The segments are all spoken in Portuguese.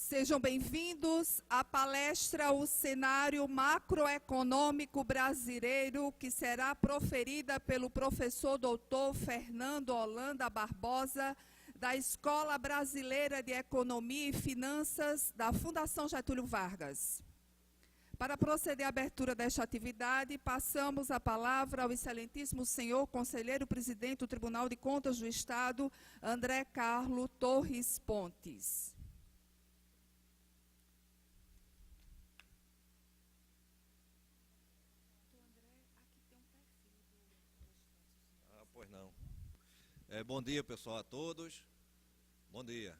Sejam bem-vindos à palestra O Cenário Macroeconômico Brasileiro, que será proferida pelo professor doutor Fernando Holanda Barbosa, da Escola Brasileira de Economia e Finanças da Fundação Getúlio Vargas. Para proceder à abertura desta atividade, passamos a palavra ao excelentíssimo senhor conselheiro presidente do Tribunal de Contas do Estado, André Carlos Torres Pontes. Pois não. Bom dia, pessoal, a todos. Bom dia.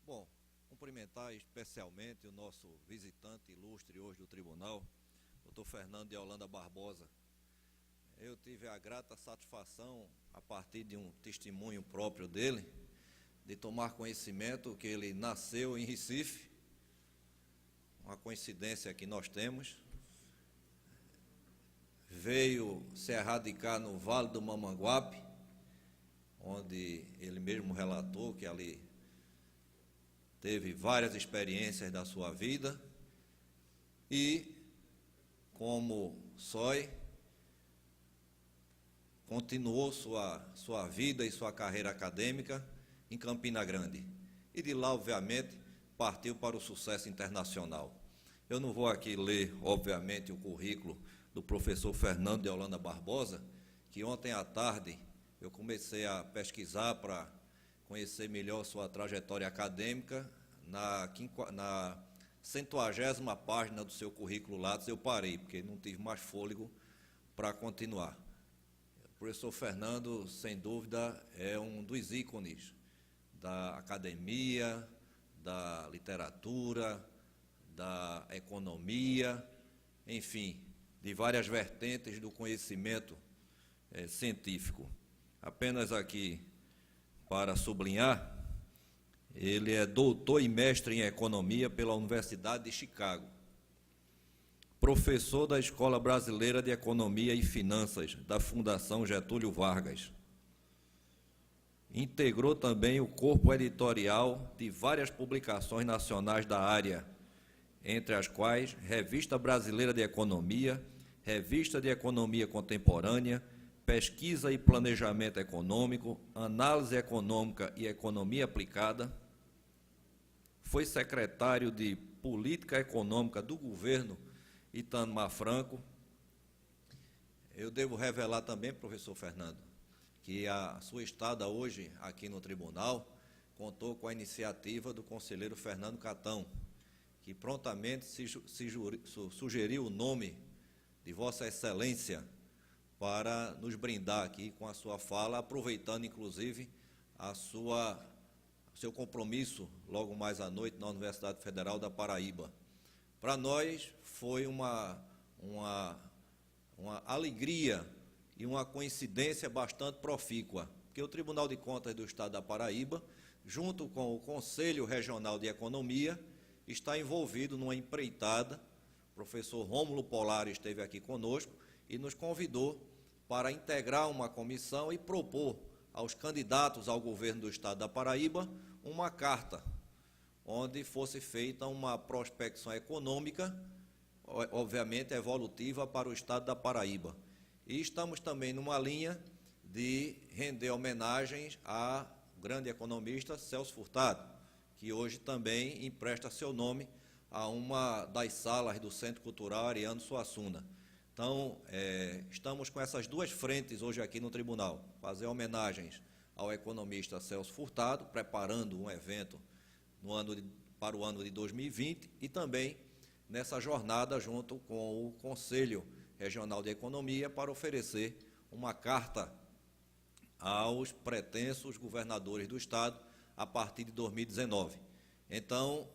Bom, cumprimentar especialmente o nosso visitante ilustre hoje do tribunal, doutor Fernando de Holanda Barbosa. Eu tive a grata satisfação, a partir de um testemunho próprio dele, de tomar conhecimento que ele nasceu em Recife, uma coincidência que nós temos. Veio se erradicar no Vale do Mamanguape, onde ele mesmo relatou que ali teve várias experiências da sua vida e, como SOI, continuou sua vida e sua carreira acadêmica em Campina Grande. E de lá, obviamente, partiu para o sucesso internacional. Eu não vou aqui ler, obviamente, o currículo do professor Fernando de Holanda Barbosa, que ontem à tarde eu comecei a pesquisar para conhecer melhor sua trajetória acadêmica. Na 150ª página do seu currículo Lattes eu parei, porque não tive mais fôlego para continuar. O professor Fernando, sem dúvida, é um dos ícones da academia, da literatura, da economia, enfim, de várias vertentes do conhecimento científico. Apenas aqui para sublinhar, ele é doutor e mestre em economia pela Universidade de Chicago, professor da Escola Brasileira de Economia e Finanças da Fundação Getúlio Vargas. Integrou também o corpo editorial de várias publicações nacionais da área, entre as quais Revista Brasileira de Economia, Revista de Economia Contemporânea, Pesquisa e Planejamento Econômico, Análise Econômica e Economia Aplicada. Foi secretário de Política Econômica do governo Itamar Franco. Eu devo revelar também, professor Fernando, que a sua estada hoje aqui no tribunal contou com a iniciativa do conselheiro Fernando Catão, que prontamente sugeriu o nome de Vossa Excelência para nos brindar aqui com a sua fala, aproveitando, inclusive, seu compromisso, logo mais à noite, na Universidade Federal da Paraíba. Para nós, foi uma alegria e uma coincidência bastante profícua, porque o Tribunal de Contas do Estado da Paraíba, junto com o Conselho Regional de Economia, está envolvido numa empreitada. O professor Rômulo Polari esteve aqui conosco e nos convidou para integrar uma comissão e propor aos candidatos ao governo do Estado da Paraíba uma carta, onde fosse feita uma prospecção econômica, obviamente evolutiva, para o Estado da Paraíba. E estamos também numa linha de render homenagens ao grande economista Celso Furtado, que hoje também empresta seu nome a uma das salas do Centro Cultural Ariano Suassuna. Então, estamos com essas duas frentes hoje aqui no tribunal: fazer homenagens ao economista Celso Furtado, preparando um evento para o ano de 2020, e também nessa jornada junto com o Conselho Regional de Economia para oferecer uma carta aos pretensos governadores do Estado a partir de 2019. Então,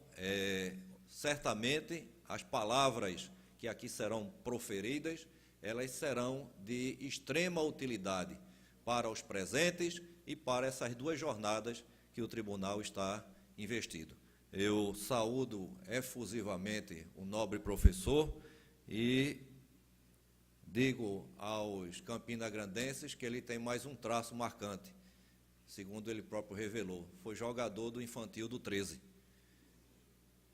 certamente, as palavras que aqui serão proferidas, elas serão de extrema utilidade para os presentes e para essas duas jornadas que o tribunal está investido. Eu saúdo efusivamente o nobre professor e digo aos campinagrandenses que ele tem mais um traço marcante: segundo ele próprio revelou. Foi jogador do infantil do 13.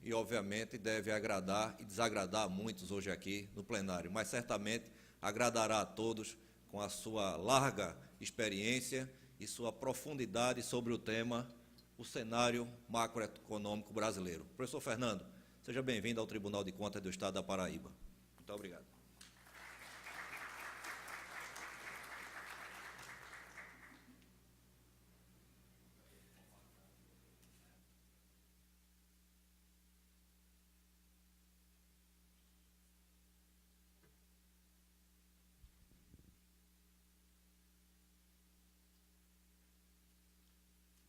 E, obviamente, deve agradar e desagradar a muitos hoje aqui no plenário, mas certamente agradará a todos com a sua larga experiência e sua profundidade sobre o tema, o cenário macroeconômico brasileiro. Professor Fernando, seja bem-vindo ao Tribunal de Contas do Estado da Paraíba. Muito obrigado.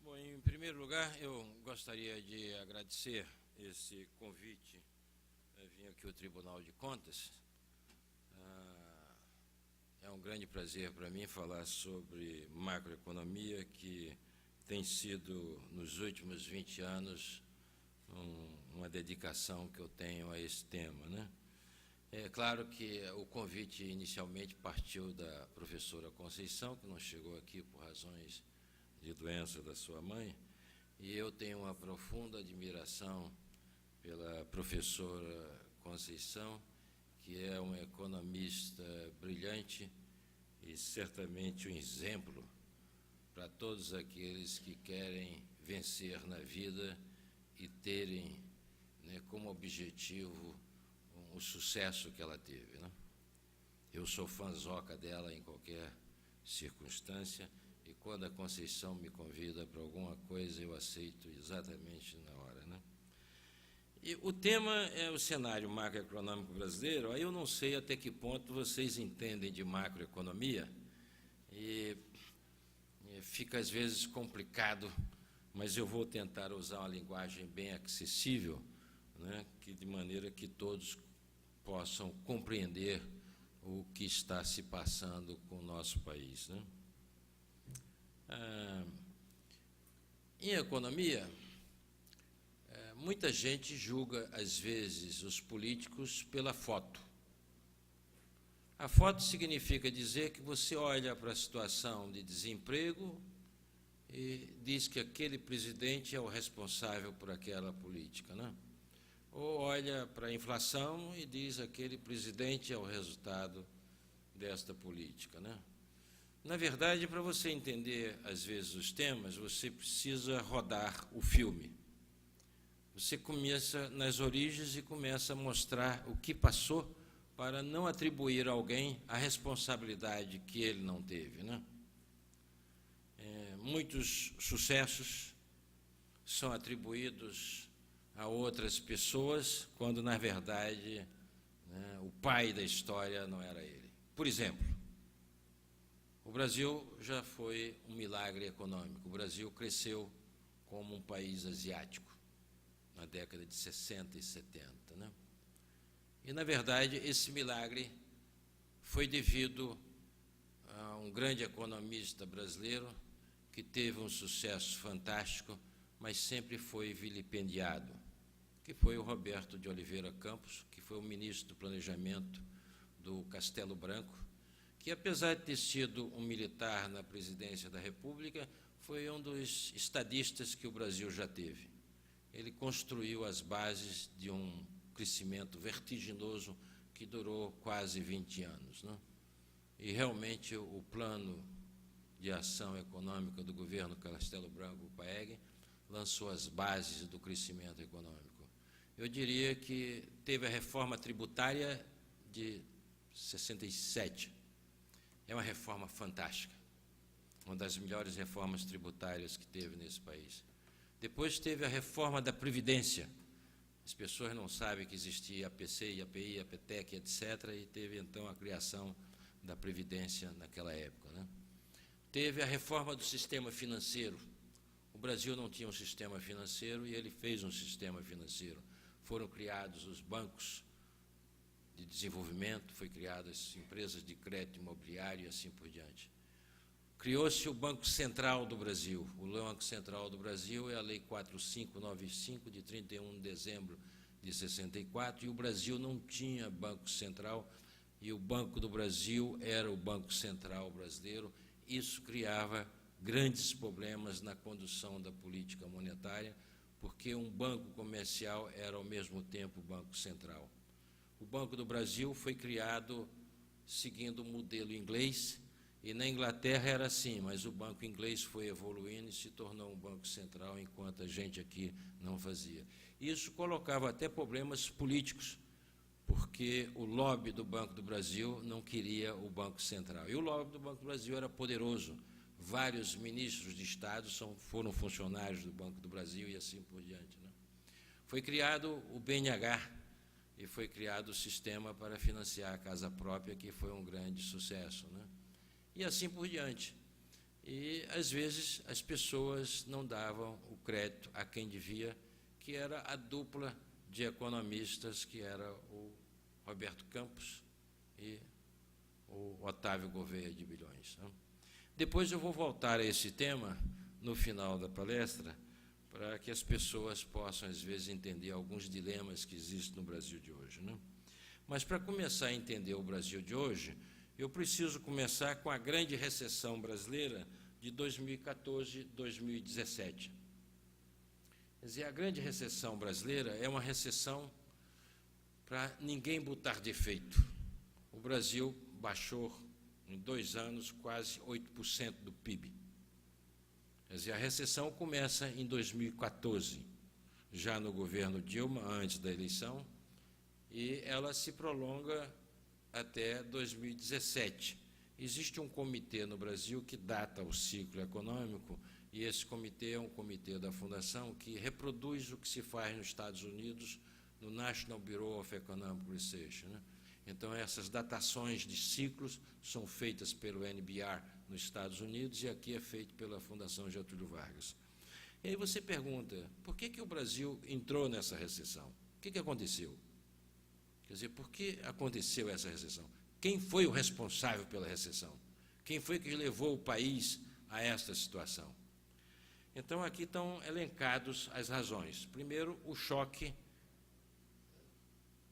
Bom, em primeiro lugar, eu gostaria de agradecer esse convite a vir aqui ao Tribunal de Contas. É um grande prazer para mim falar sobre macroeconomia, que tem sido, nos últimos 20 anos, uma dedicação que eu tenho a esse tema, né? É claro que o convite inicialmente partiu da professora Conceição, que não chegou aqui por razões de doença da sua mãe, e eu tenho uma profunda admiração pela professora Conceição, que é uma economista brilhante e certamente um exemplo para todos aqueles que querem vencer na vida e terem, né, como objetivo o sucesso que ela teve, né? Eu sou fãzoca dela em qualquer circunstância, e quando a Conceição me convida para alguma coisa, eu aceito exatamente na hora, né? E o tema é o cenário macroeconômico brasileiro. Aí eu não sei até que ponto vocês entendem de macroeconomia, e fica às vezes complicado, mas eu vou tentar usar uma linguagem bem acessível, né, de maneira que todos possam compreender o que está se passando com o nosso país, né? Em economia, muita gente julga, às vezes, os políticos pela foto. A foto significa dizer que você olha para a situação de desemprego e diz que aquele presidente é o responsável por aquela política, né? Ou olha para a inflação e diz que aquele presidente é o resultado desta política, né? Na verdade, para você entender, às vezes, os temas, você precisa rodar o filme. Você começa nas origens e começa a mostrar o que passou para não atribuir a alguém a responsabilidade que ele não teve, né? Muitos sucessos são atribuídos a outras pessoas, quando, na verdade, né, o pai da história não era ele. Por exemplo, o Brasil já foi um milagre econômico. O Brasil cresceu como um país asiático na década de 60 e 70, né? E, na verdade, esse milagre foi devido a um grande economista brasileiro que teve um sucesso fantástico, mas sempre foi vilipendiado, que foi o Roberto de Oliveira Campos, que foi o ministro do Planejamento do Castelo Branco, que, apesar de ter sido um militar na presidência da República, foi um dos estadistas que o Brasil já teve. Ele construiu as bases de um crescimento vertiginoso que durou quase 20 anos, né? E, realmente, o plano de ação econômica do governo Castelo Branco-Paeg lançou as bases do crescimento econômico. Eu diria que teve a reforma tributária de 67. É uma reforma fantástica, uma das melhores reformas tributárias que teve nesse país. Depois teve a reforma da Previdência. As pessoas não sabem que existia APC, IAPI, APTEC, etc., e teve, então, a criação da Previdência naquela época, né? Teve a reforma do sistema financeiro. O Brasil não tinha um sistema financeiro e ele fez um sistema financeiro. Foram criados os bancos de desenvolvimento, foi criadas as empresas de crédito imobiliário e assim por diante. Criou-se o Banco Central do Brasil. O Banco Central do Brasil é a Lei 4595, de 31 de dezembro de 64, e o Brasil não tinha Banco Central, e o Banco do Brasil era o Banco Central brasileiro. Isso criava grandes problemas na condução da política monetária, porque um banco comercial era, ao mesmo tempo, banco central. O Banco do Brasil foi criado seguindo o modelo inglês, e na Inglaterra era assim, mas o banco inglês foi evoluindo e se tornou um banco central, enquanto a gente aqui não fazia. Isso colocava até problemas políticos, porque o lobby do Banco do Brasil não queria o Banco Central. E o lobby do Banco do Brasil era poderoso. Vários ministros de Estado foram funcionários do Banco do Brasil e assim por diante, né? Foi criado o BNH e foi criado o sistema para financiar a casa própria, que foi um grande sucesso, né? E assim por diante. E, às vezes, as pessoas não davam o crédito a quem devia, que era a dupla de economistas, que era o Roberto Campos e o Otávio Gouveia de Bilhões, né? Depois eu vou voltar a esse tema no final da palestra, para que as pessoas possam, às vezes, entender alguns dilemas que existem no Brasil de hoje, né? Mas, para começar a entender o Brasil de hoje, eu preciso começar com a grande recessão brasileira de 2014-2017. Quer dizer, a grande recessão brasileira é uma recessão para ninguém botar defeito. O Brasil baixou, em 2 anos, quase 8% do PIB. Quer dizer, a recessão começa em 2014, já no governo Dilma, antes da eleição, e ela se prolonga até 2017. Existe um comitê no Brasil que data o ciclo econômico, e esse comitê é um comitê da Fundação que reproduz o que se faz nos Estados Unidos, no National Bureau of Economic Research, né? Então, essas datações de ciclos são feitas pelo NBR nos Estados Unidos e aqui é feito pela Fundação Getúlio Vargas. E aí você pergunta, por que o Brasil entrou nessa recessão? O que aconteceu? Quer dizer, por que aconteceu essa recessão? Quem foi o responsável pela recessão? Quem foi que levou o país a esta situação? Então, aqui estão elencados as razões. Primeiro, o choque,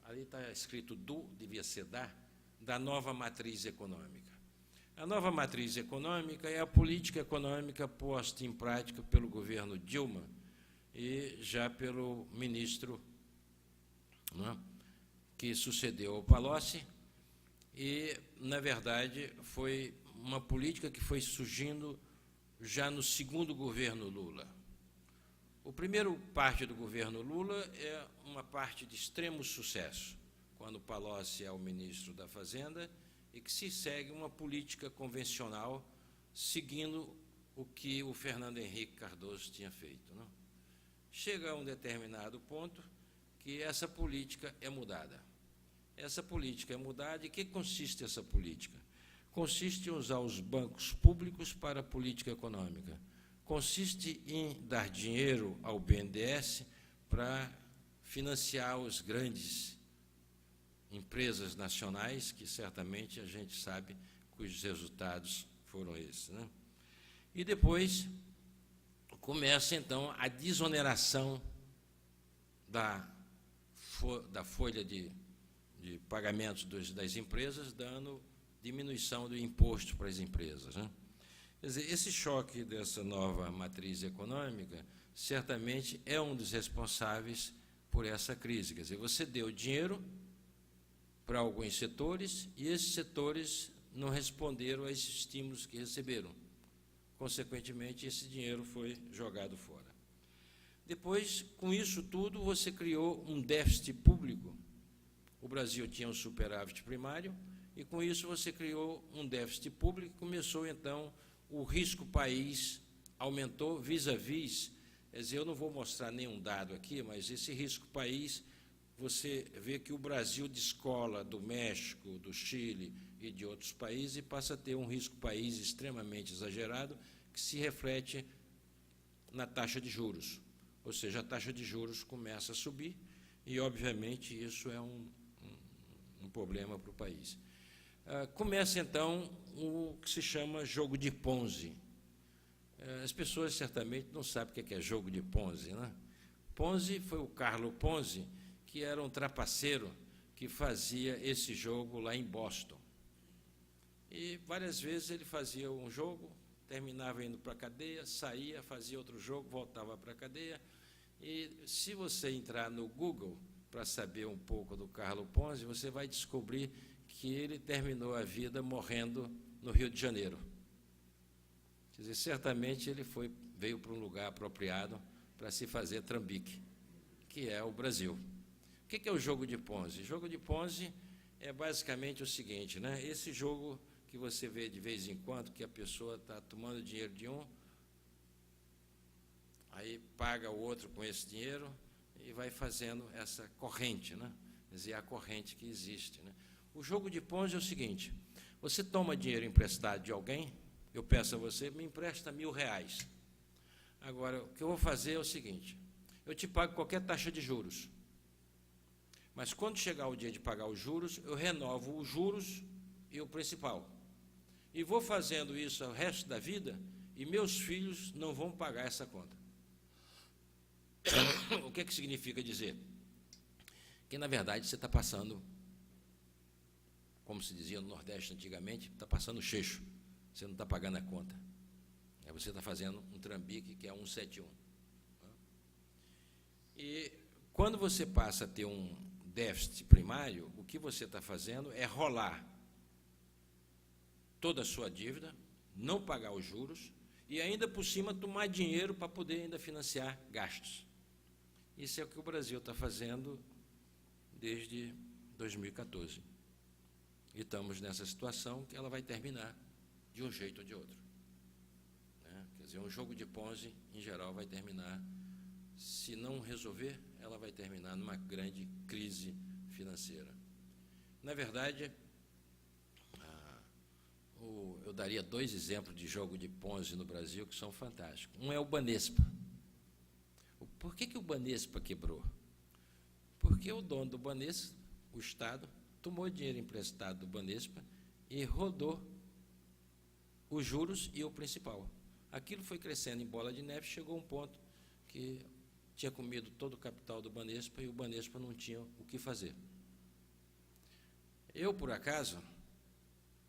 ali está escrito devia ser da nova matriz econômica. A nova matriz econômica é a política econômica posta em prática pelo governo Dilma e já pelo ministro, né, que sucedeu ao Palocci, e, na verdade, foi uma política que foi surgindo já no segundo governo Lula. O primeiro parte do governo Lula é uma parte de extremo sucesso, quando o Palocci é o ministro da Fazenda, e que se segue uma política convencional, seguindo o que o Fernando Henrique Cardoso tinha feito, não? Chega a um determinado ponto que essa política é mudada. Essa política é mudada, e que consiste essa política? Consiste em usar os bancos públicos para a política econômica. Consiste em dar dinheiro ao BNDES para financiar os grandes empresas nacionais, que certamente a gente sabe cujos resultados foram esses, né? E depois começa, então, a desoneração da folha de pagamentos das empresas, dando diminuição do imposto para as empresas, né? Quer dizer, esse choque dessa nova matriz econômica certamente é um dos responsáveis por essa crise. Quer dizer, você deu dinheiro para alguns setores e esses setores não responderam a esses estímulos que receberam. Consequentemente, esse dinheiro foi jogado fora. Depois, com isso tudo, você criou um déficit público. O Brasil tinha um superávit primário, e com isso você criou um déficit público, e começou, então, o risco país aumentou vis-à-vis. Quer dizer, eu não vou mostrar nenhum dado aqui, mas esse risco país, você vê que o Brasil descola do México, do Chile e de outros países e passa a ter um risco país extremamente exagerado, que se reflete na taxa de juros. Ou seja, a taxa de juros começa a subir e, obviamente, isso é um problema para o país. Começa, então, o que se chama jogo de Ponzi. As pessoas certamente não sabem o que é jogo de Ponzi, né? Ponzi foi o Carlo Ponzi, que era um trapaceiro que fazia esse jogo lá em Boston. E várias vezes ele fazia um jogo, terminava indo para a cadeia, saía, fazia outro jogo, voltava para a cadeia. E se você entrar no Google para saber um pouco do Carlo Ponzi, você vai descobrir que ele terminou a vida morrendo no Rio de Janeiro. Quer dizer, certamente ele veio para um lugar apropriado para se fazer trambique, que é o Brasil. O que é o jogo de Ponzi? O jogo de Ponzi é basicamente o seguinte, né? Esse jogo que você vê de vez em quando, que a pessoa está tomando dinheiro de um, aí paga o outro com esse dinheiro e vai fazendo essa corrente, né? Quer dizer, a corrente que existe, né? O jogo de Ponzi é o seguinte: você toma dinheiro emprestado de alguém, eu peço a você, me empresta R$1.000. Agora, o que eu vou fazer é o seguinte: eu te pago qualquer taxa de juros, mas quando chegar o dia de pagar os juros, eu renovo os juros e o principal. E vou fazendo isso o resto da vida, e meus filhos não vão pagar essa conta. O que significa dizer? Que, na verdade, você está passando, como se dizia no Nordeste antigamente, está passando cheixo, você não está pagando a conta. Você está fazendo um trambique, que é 171. E quando você passa a ter um déficit primário, o que você está fazendo é rolar toda a sua dívida, não pagar os juros e ainda por cima tomar dinheiro para poder ainda financiar gastos. Isso é o que o Brasil está fazendo desde 2014. E estamos nessa situação que ela vai terminar de um jeito ou de outro. Quer dizer, um jogo de Ponzi, em geral, vai terminar, se não resolver, ela vai terminar numa grande crise financeira. Na verdade, eu daria 2 exemplos de jogo de Ponzi no Brasil que são fantásticos. Um é o Banespa. Por que o Banespa quebrou? Porque o dono do Banespa, o Estado, tomou dinheiro emprestado do Banespa e rodou os juros e o principal. Aquilo foi crescendo em bola de neve, chegou a um ponto que tinha comido todo o capital do Banespa e o Banespa não tinha o que fazer. Eu, por acaso,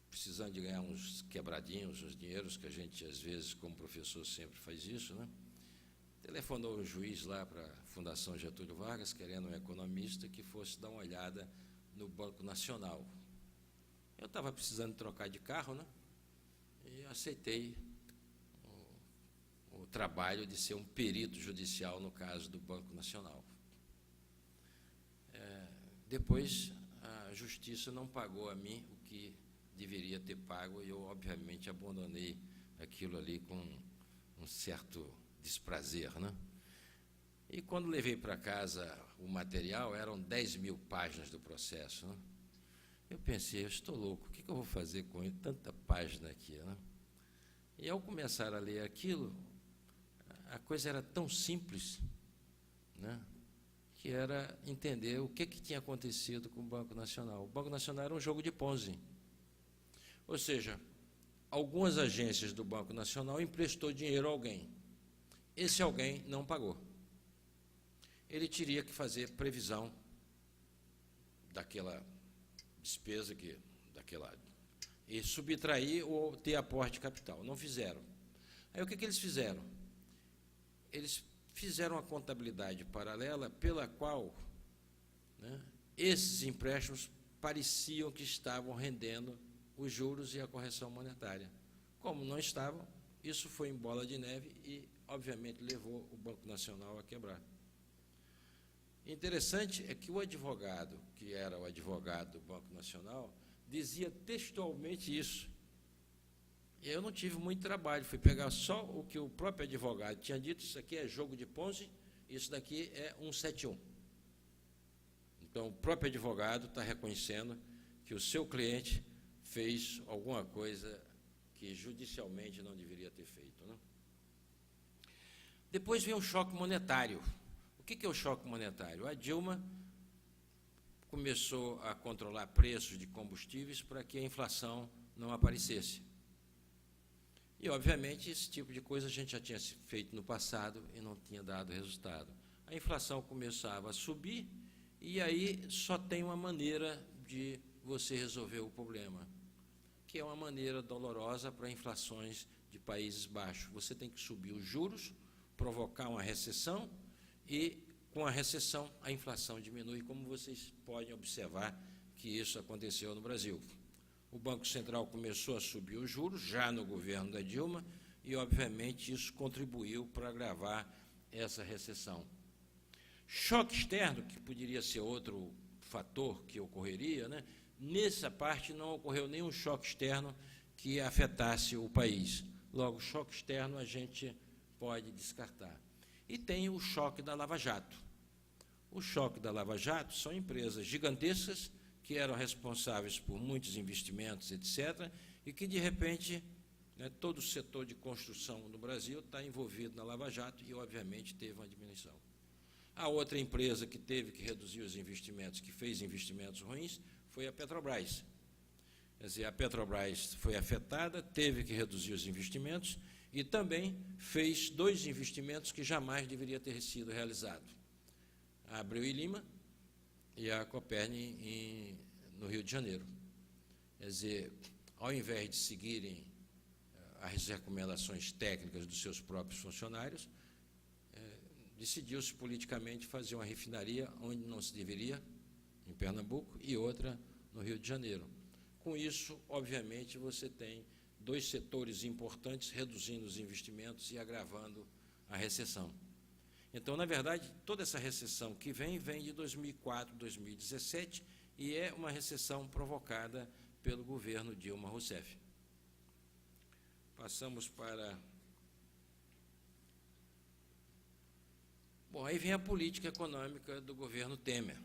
precisando de ganhar uns quebradinhos, uns dinheiros, que a gente, às vezes, como professor, sempre faz isso, né? Telefonou um juiz lá para a Fundação Getúlio Vargas, querendo um economista que fosse dar uma olhada no Banco Nacional. Eu estava precisando trocar de carro, né? E aceitei o trabalho de ser um perito judicial no caso do Banco Nacional. Depois, a Justiça não pagou a mim o que deveria ter pago e eu, obviamente, abandonei aquilo ali com um certo desprazer, né? E quando levei para casa o material, eram 10.000 páginas do processo, né? Eu pensei, eu estou louco, o que eu vou fazer com tanta página aqui, né? E ao começar a ler aquilo, a coisa era tão simples, né, que era entender o que tinha acontecido com o Banco Nacional. O Banco Nacional era um jogo de Ponzi. Ou seja, algumas agências do Banco Nacional emprestou dinheiro a alguém. Esse alguém não pagou. Ele teria que fazer previsão daquela despesa e subtrair ou ter aporte de capital. Não fizeram. Aí o que eles fizeram? Eles fizeram uma contabilidade paralela pela qual, né, esses empréstimos pareciam que estavam rendendo os juros e a correção monetária. Como não estavam, isso foi em bola de neve e, obviamente, levou o Banco Nacional a quebrar. Interessante é que o advogado, que era o advogado do Banco Nacional, dizia textualmente isso. E eu não tive muito trabalho, fui pegar só o que o próprio advogado tinha dito: isso aqui é jogo de Ponzi, isso daqui é 171. Então, o próprio advogado está reconhecendo que o seu cliente fez alguma coisa que judicialmente não deveria ter feito, né? Depois vem o choque monetário. O que é o choque monetário? A Dilma começou a controlar preços de combustíveis para que a inflação não aparecesse. E, obviamente, esse tipo de coisa a gente já tinha feito no passado e não tinha dado resultado. A inflação começava a subir e aí só tem uma maneira de você resolver o problema, que é uma maneira dolorosa para inflações de Países Baixos. Você tem que subir os juros, provocar uma recessão e, com a recessão, a inflação diminui, como vocês podem observar que isso aconteceu no Brasil. O Banco Central começou a subir os juros, já no governo da Dilma, e, obviamente, isso contribuiu para agravar essa recessão. Choque externo, que poderia ser outro fator que ocorreria, né? Nessa parte não ocorreu nenhum choque externo que afetasse o país. Logo, choque externo a gente pode descartar. E tem o choque da Lava Jato. O choque da Lava Jato são empresas gigantescas que eram responsáveis por muitos investimentos, etc., e que, de repente, né, todo o setor de construção no Brasil está envolvido na Lava Jato e, obviamente, teve uma diminuição. A outra empresa que teve que reduzir os investimentos, que fez investimentos ruins, foi a Petrobras. Quer dizer, a Petrobras foi afetada, teve que reduzir os investimentos e também fez 2 investimentos que jamais deveria ter sido realizados. A Abreu e Lima e a Copern no Rio de Janeiro. Quer dizer, ao invés de seguirem as recomendações técnicas dos seus próprios funcionários, decidiu-se politicamente fazer uma refinaria onde não se deveria, em Pernambuco, e outra no Rio de Janeiro. Com isso, obviamente, você tem 2 setores importantes reduzindo os investimentos e agravando a recessão. Então, na verdade, toda essa recessão que vem de 2004, 2017, e é uma recessão provocada pelo governo Dilma Rousseff. Passamos para... Bom, aí vem a política econômica do governo Temer.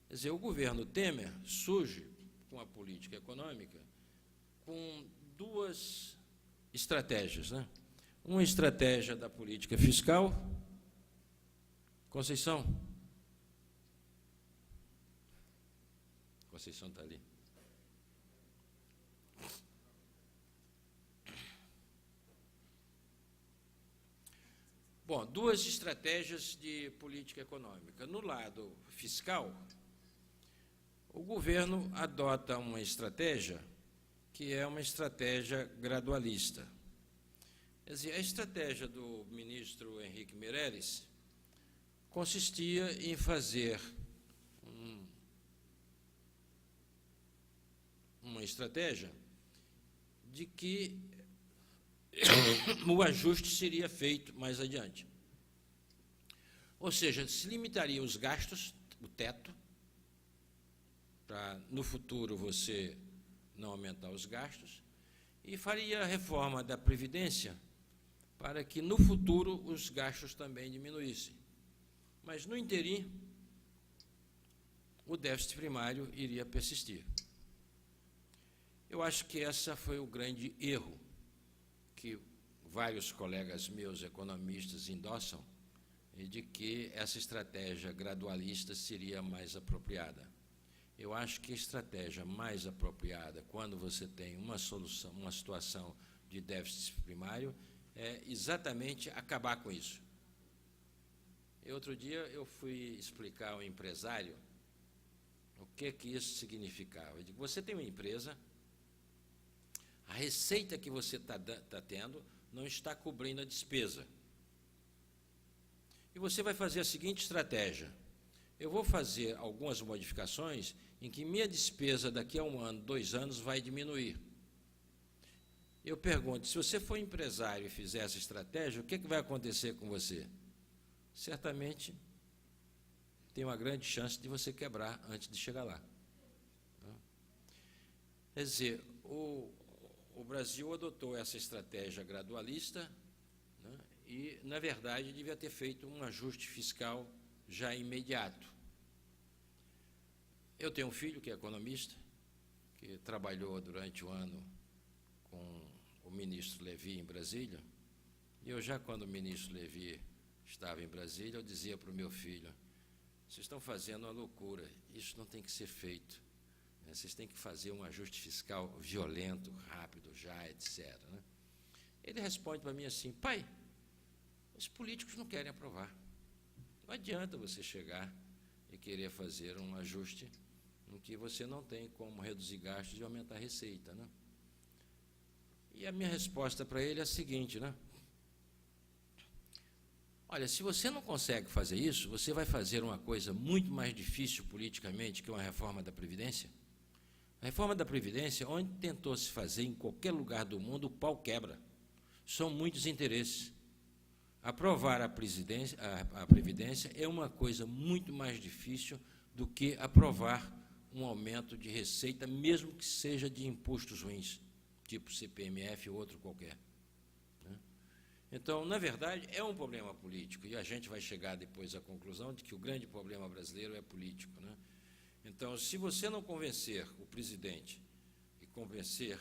Quer dizer, o governo Temer surge com a política econômica com 2 estratégias, né? Uma estratégia da política fiscal. Conceição? Conceição está ali. Bom, 2 estratégias de política econômica. No lado fiscal, o governo adota uma estratégia que é uma estratégia gradualista. Quer dizer, a estratégia do ministro Henrique Meirelles consistia em fazer uma estratégia de que o ajuste seria feito mais adiante. Ou seja, se limitaria os gastos, o teto, para no futuro você não aumentar os gastos, e faria a reforma da Previdência para que no futuro os gastos também diminuíssem. Mas, no interim, o déficit primário iria persistir. Eu acho que esse foi o grande erro que vários colegas meus economistas endossam, e de que essa estratégia gradualista seria mais apropriada. Eu acho que a estratégia mais apropriada, quando você tem uma situação de déficit primário, é exatamente acabar com isso. Outro dia eu fui explicar ao empresário o que isso significava. Eu digo, você tem uma empresa, a receita que você está tendo não está cobrindo a despesa. E você vai fazer a seguinte estratégia: eu vou fazer algumas modificações em que minha despesa daqui a 1 ano, 2 anos, vai diminuir. Eu pergunto, se você for empresário e fizer essa estratégia, o que vai acontecer com você? Certamente tem uma grande chance de você quebrar antes de chegar lá. Quer dizer, o Brasil adotou essa estratégia gradualista, né, e, na verdade, devia ter feito um ajuste fiscal já imediato. Eu tenho um filho que é economista, que trabalhou durante 1 ano com o ministro Levi em Brasília, e eu já, quando o ministro Levi estava em Brasília, eu dizia para o meu filho, vocês estão fazendo uma loucura, isso não tem que ser feito, né? Vocês têm que fazer um ajuste fiscal violento, rápido, já, etc. Né? Ele responde para mim assim, pai, os políticos não querem aprovar, não adianta você chegar e querer fazer um ajuste em que você não tem como reduzir gastos e aumentar a receita, né? E a minha resposta para ele é a seguinte, né? Olha, se você não consegue fazer isso, você vai fazer uma coisa muito mais difícil politicamente, que é uma reforma da Previdência. A reforma da Previdência, onde tentou se fazer em qualquer lugar do mundo, o pau quebra. São muitos interesses. Aprovar a Previdência é uma coisa muito mais difícil do que aprovar um aumento de receita, mesmo que seja de impostos ruins, tipo CPMF ou outro qualquer. Então, na verdade, é um problema político, e a gente vai chegar depois à conclusão de que o grande problema brasileiro é político, né? Então, se você não convencer o presidente e convencer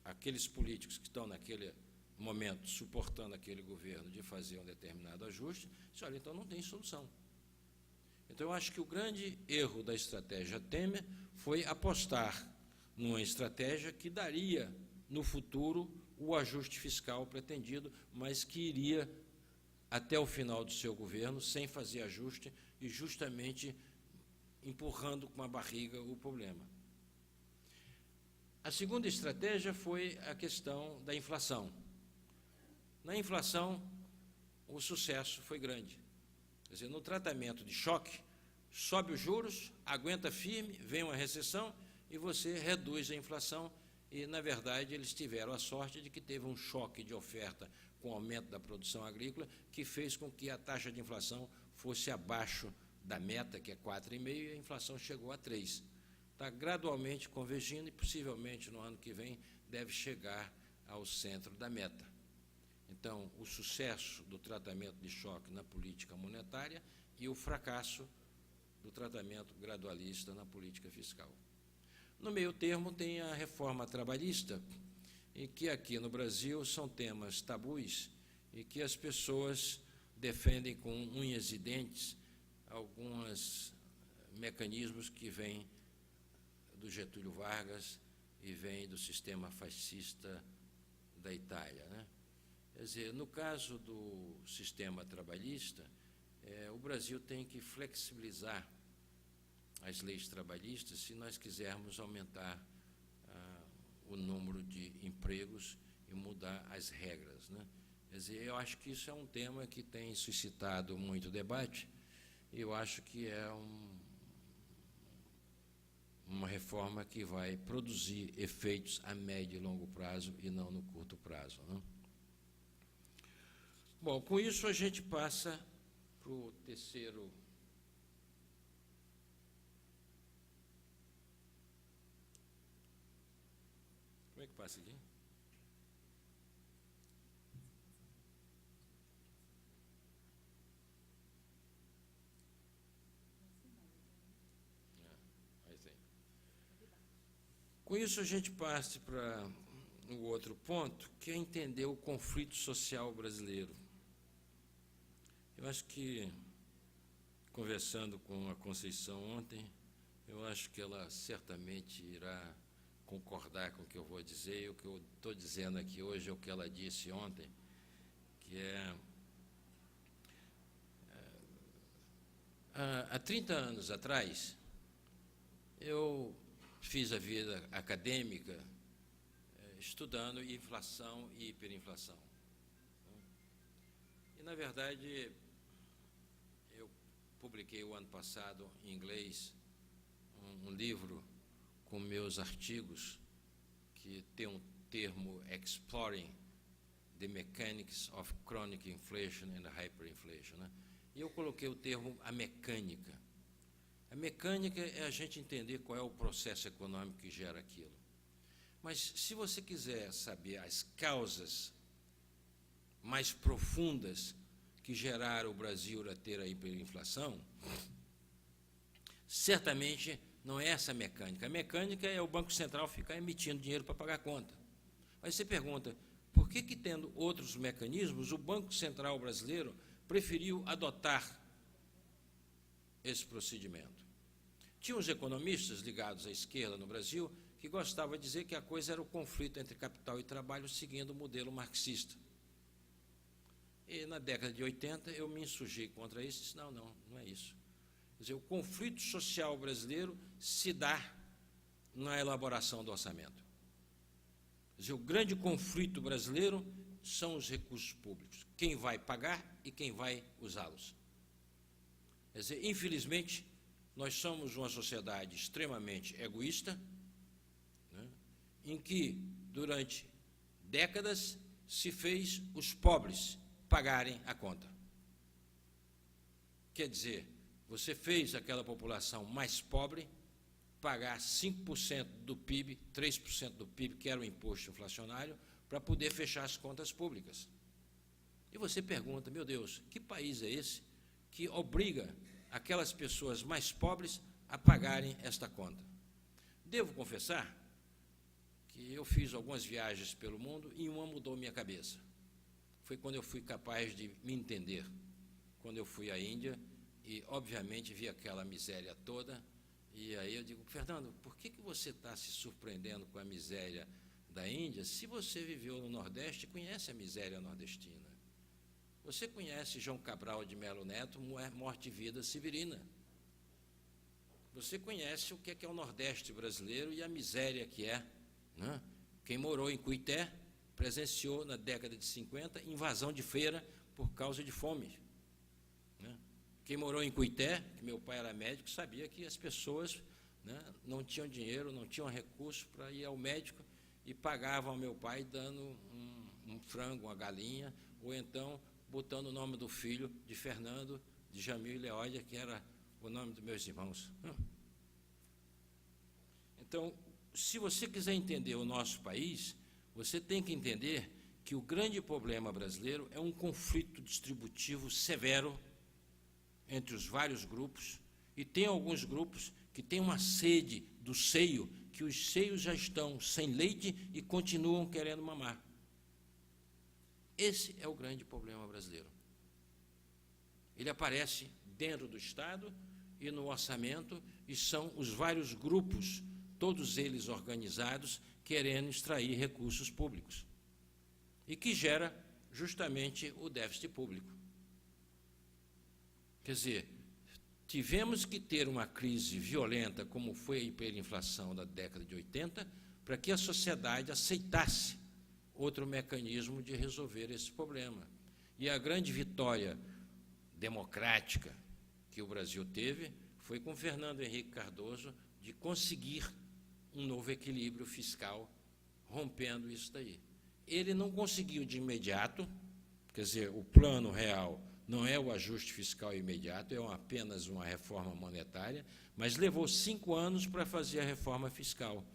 aqueles políticos que estão naquele momento suportando aquele governo de fazer um determinado ajuste, você olha, então não tem solução. Então, eu acho que o grande erro da estratégia Temer foi apostar numa estratégia que daria, no futuro, o ajuste fiscal pretendido, mas que iria até o final do seu governo sem fazer ajuste e justamente empurrando com a barriga o problema. A segunda estratégia foi a questão da inflação. Na inflação, o sucesso foi grande. Quer dizer, no tratamento de choque, sobe os juros, aguenta firme, vem uma recessão e você reduz a inflação. E, na verdade, eles tiveram a sorte de que teve um choque de oferta com o aumento da produção agrícola, que fez com que a taxa de inflação fosse abaixo da meta, que é 4,5%, e a inflação chegou a 3%. Está gradualmente convergindo e, possivelmente, no ano que vem, deve chegar ao centro da meta. Então, o sucesso do tratamento de choque na política monetária e o fracasso do tratamento gradualista na política fiscal. No meio termo tem a reforma trabalhista, e que aqui no Brasil são temas tabus e que as pessoas defendem com unhas e dentes alguns mecanismos que vêm do Getúlio Vargas e vêm do sistema fascista da Itália, né? Quer dizer, no caso do sistema trabalhista, o Brasil tem que flexibilizar as leis trabalhistas se nós quisermos aumentar o número de empregos e mudar as regras, né? Quer dizer, eu acho que isso é um tema que tem suscitado muito debate, e eu acho que é uma reforma que vai produzir efeitos a médio e longo prazo e não no curto prazo, né? Bom, com isso a gente passa para o terceiro. Como é que passa aqui? Aí tem. Com isso, a gente passa para o outro ponto, que é entender o conflito social brasileiro. Eu acho que, conversando com a Conceição ontem, eu acho que ela certamente irá concordar com o que eu vou dizer, e o que eu estou dizendo aqui hoje é o que ela disse ontem, que há 30 anos atrás, eu fiz a vida acadêmica estudando inflação e hiperinflação. E, na verdade, eu publiquei o ano passado, em inglês, um livro com meus artigos, que tem um termo Exploring the Mechanics of Chronic Inflation and Hyperinflation, né? E eu coloquei o termo a mecânica. A mecânica é a gente entender qual é o processo econômico que gera aquilo. Mas, se você quiser saber as causas mais profundas que geraram o Brasil a ter a hiperinflação, certamente não é essa a mecânica. A mecânica é o Banco Central ficar emitindo dinheiro para pagar a conta. Mas você pergunta, por que, tendo outros mecanismos, o Banco Central brasileiro preferiu adotar esse procedimento? Tinha uns economistas ligados à esquerda no Brasil que gostavam de dizer que a coisa era o conflito entre capital e trabalho seguindo o modelo marxista. E, na década de 80, eu me insurgi contra isso e disse, não é isso. Quer dizer, o conflito social brasileiro se dá na elaboração do orçamento. Quer Quer dizer, o grande conflito brasileiro são os recursos públicos, quem vai pagar e quem vai usá-los. Quer dizer, infelizmente, nós somos uma sociedade extremamente egoísta, né, em que, durante décadas, se fez os pobres pagarem a conta. Quer dizer, você fez aquela população mais pobre pagar 5% do PIB, 3% do PIB, que era o imposto inflacionário, para poder fechar as contas públicas. E você pergunta, meu Deus, que país é esse que obriga aquelas pessoas mais pobres a pagarem esta conta? Devo confessar que eu fiz algumas viagens pelo mundo e uma mudou minha cabeça. Foi quando eu fui capaz de me entender, quando eu fui à Índia e, obviamente, vi aquela miséria toda. E aí eu digo, Fernando, por que você está se surpreendendo com a miséria da Índia se você viveu no Nordeste e conhece a miséria nordestina? Você conhece João Cabral de Melo Neto, Morte e Vida Severina. Você conhece o que é o Nordeste brasileiro e a miséria que é, né? Quem morou em Cuité presenciou, na década de 50, invasão de feira por causa de fome. Quem morou em Cuité, que meu pai era médico, sabia que as pessoas, né, não tinham dinheiro, não tinham recurso para ir ao médico e pagavam ao meu pai dando um frango, uma galinha, ou então botando o nome do filho de Fernando, de Jamil e Leódia, que era o nome dos meus irmãos. Então, se você quiser entender o nosso país, você tem que entender que o grande problema brasileiro é um conflito distributivo severo entre os vários grupos, e tem alguns grupos que têm uma sede do seio, que os seios já estão sem leite e continuam querendo mamar. Esse é o grande problema brasileiro. Ele aparece dentro do Estado e no orçamento, e são os vários grupos, todos eles organizados, querendo extrair recursos públicos, e que gera justamente o déficit público. Quer dizer, tivemos que ter uma crise violenta, como foi a hiperinflação da década de 80, para que a sociedade aceitasse outro mecanismo de resolver esse problema. E a grande vitória democrática que o Brasil teve foi com Fernando Henrique Cardoso de conseguir um novo equilíbrio fiscal, rompendo isso daí. Ele não conseguiu de imediato, quer dizer, o plano real não é o ajuste fiscal imediato, é apenas uma reforma monetária, mas levou 5 anos para fazer a reforma fiscal.